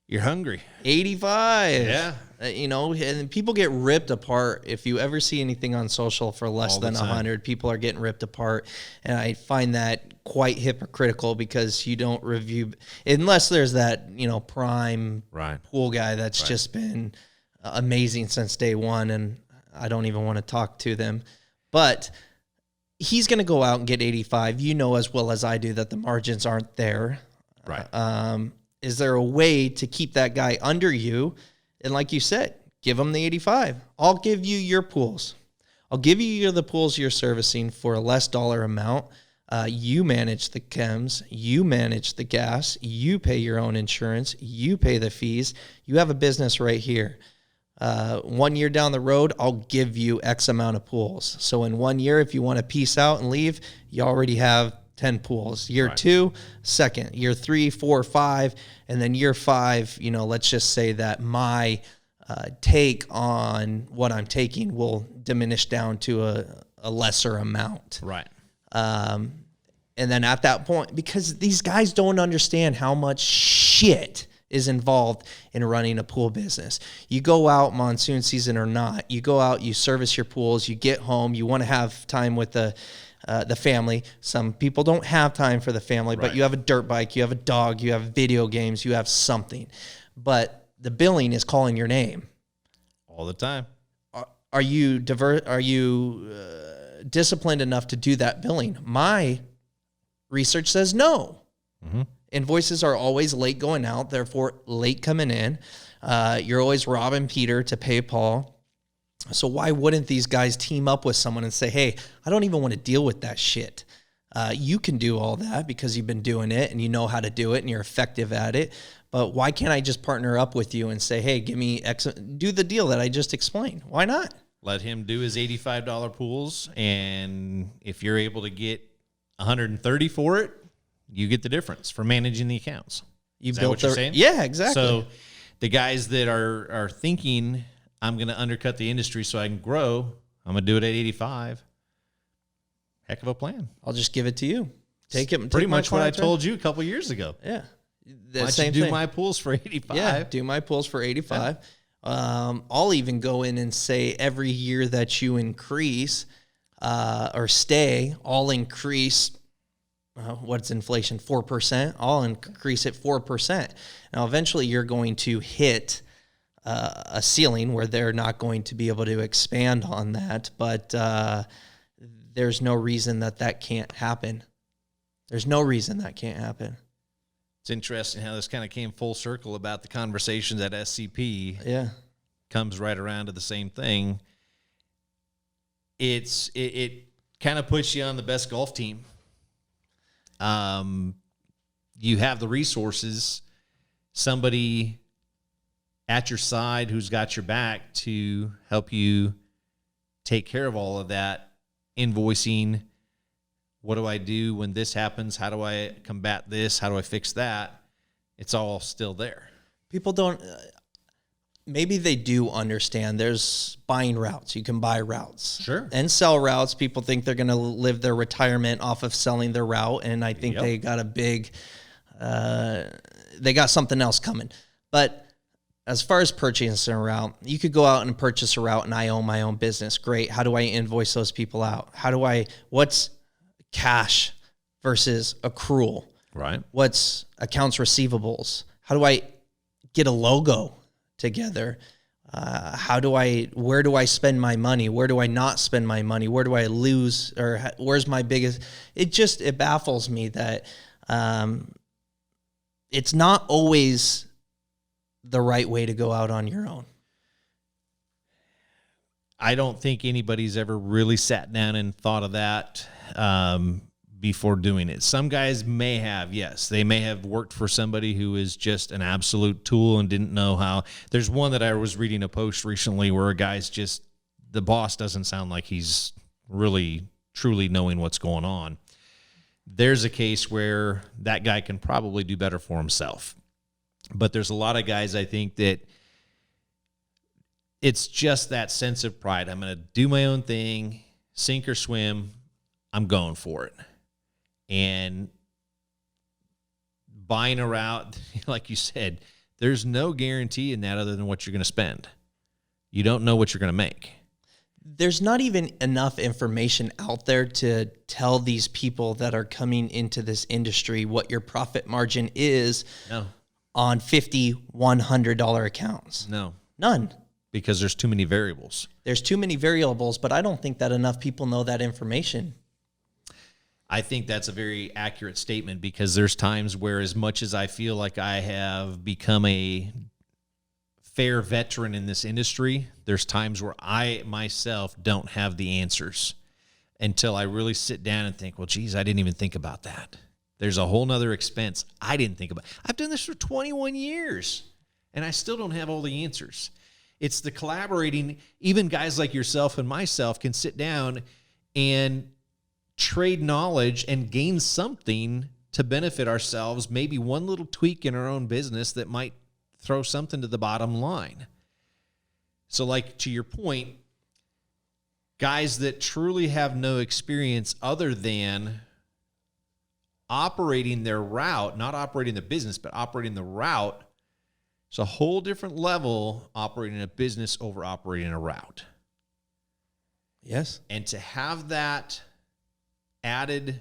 You're hungry. 85. Yeah. And people get ripped apart. If you ever see anything on social for less than 100, people are getting ripped apart. And I find that quite hypocritical, because you don't review, unless there's that, prime pool guy that's just been amazing since day one. And I don't even want to talk to them. But he's going to go out and get 85. You know as well as I do that the margins aren't there. Right. Is there a way to keep that guy under you? And like you said, give him the 85. I'll give you your pools. I'll give you the pools you're servicing for a less dollar amount. You manage the chems, you manage the gas, you pay your own insurance, you pay the fees. You have a business right here. 1 year down the road, I'll give you X amount of pools. So in 1 year, if you want to peace out and leave, you already have 10 pools. Year Right. 2, second. Year 3, 4, 5. And then year 5, let's just say that my take on what I'm taking will diminish down to a lesser amount. Right. And then at that point, because these guys don't understand how much shit is involved in running a pool business. You go out monsoon season or not, you go out, you service your pools, you get home, you want to have time with the family. Some people don't have time for the family, but Right. you have a dirt bike, you have a dog, you have video games, you have something. But the billing is calling your name. All the time. Are you disciplined enough to do that billing? My research says no. Mm-hmm. Invoices are always late going out, therefore late coming in. You're always robbing Peter to pay Paul. So why wouldn't these guys team up with someone and say, hey, I don't even want to deal with that shit. You can do all that because you've been doing it and you know how to do it and you're effective at it. But why can't I just partner up with you and say, hey, give me X, do the deal that I just explained? Why not? Let him do his $85 pools, and if you're able to get $130 for it, you get the difference for managing the accounts. Is that what you're saying? Yeah, exactly. So the guys that are thinking, I'm going to undercut the industry so I can grow, I'm going to do it at 85. Heck of a plan. I'll just give it to you. Take it. Pretty much what I told you a couple years ago. Yeah. Why don't you do my pools for 85? Yeah, do my pools for 85. I'll even go in and say every year that you increase or stay, I'll increase, what's inflation, 4%? I'll increase it 4%. Now, eventually you're going to hit a ceiling where they're not going to be able to expand on that, but there's no reason that can't happen. There's no reason that can't happen. It's interesting how this kind of came full circle about the conversations at SCP. Yeah. Comes right around to the same thing. It kind of puts you on the best golf team. You have the resources, somebody at your side who's got your back to help you take care of all of that, invoicing. What do I do when this happens? How do I combat this? How do I fix that? It's all still there. People don't, maybe they do understand there's buying routes. You can buy routes. Sure. And sell routes. People think they're going to live their retirement off of selling their route. And I think they got a big, they got something else coming. But as far as purchasing a route, you could go out and purchase a route and I own my own business. Great. How do I invoice those people out? What's cash versus accrual? Right. What's accounts receivables? How do I get a logo together? Where do I spend my money? Where do I not spend my money? Where do I lose? Or where's my biggest? It baffles me that it's not always the right way to go out on your own. I don't think anybody's ever really sat down and thought of that before doing it. Some guys may have, yes. They may have worked for somebody who is just an absolute tool and didn't know how. There's one that I was reading a post recently where a guy's just, the boss doesn't sound like he's really, truly knowing what's going on. There's a case where that guy can probably do better for himself. But there's a lot of guys, I think, that it's just that sense of pride. I'm going to do my own thing, sink or swim. I'm going for it. And buying a route, like you said, there's no guarantee in that other than what you're going to spend. You don't know what you're going to make. There's not even enough information out there to tell these people that are coming into this industry what your profit margin is on $50, $100 accounts. No. None. Because there's too many variables. There's too many variables, but I don't think that enough people know that information. I think that's a very accurate statement, because there's times where, as much as I feel like I have become a fair veteran in this industry, there's times where I myself don't have the answers until I really sit down and think, well, geez, I didn't even think about that. There's a whole nother expense I didn't think about. I've done this for 21 years, and I still don't have all the answers. It's the collaborating. Even guys like yourself and myself can sit down and trade knowledge and gain something to benefit ourselves, maybe one little tweak in our own business that might throw something to the bottom line. So, like, to your point, guys that truly have no experience other than operating their route, not operating the business, but operating the route. It's a whole different level operating a business over operating a route. Yes. And to have that added,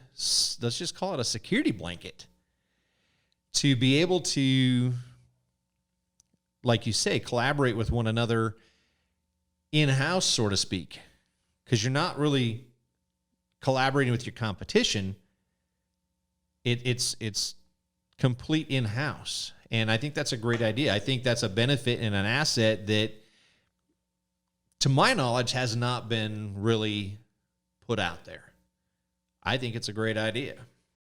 let's just call it a security blanket, to be able to, like you say, collaborate with one another in-house, so to speak, because you're not really collaborating with your competition. It's complete in-house. And I think that's a great idea. I think that's a benefit and an asset that, to my knowledge, has not been really put out there. I think it's a great idea.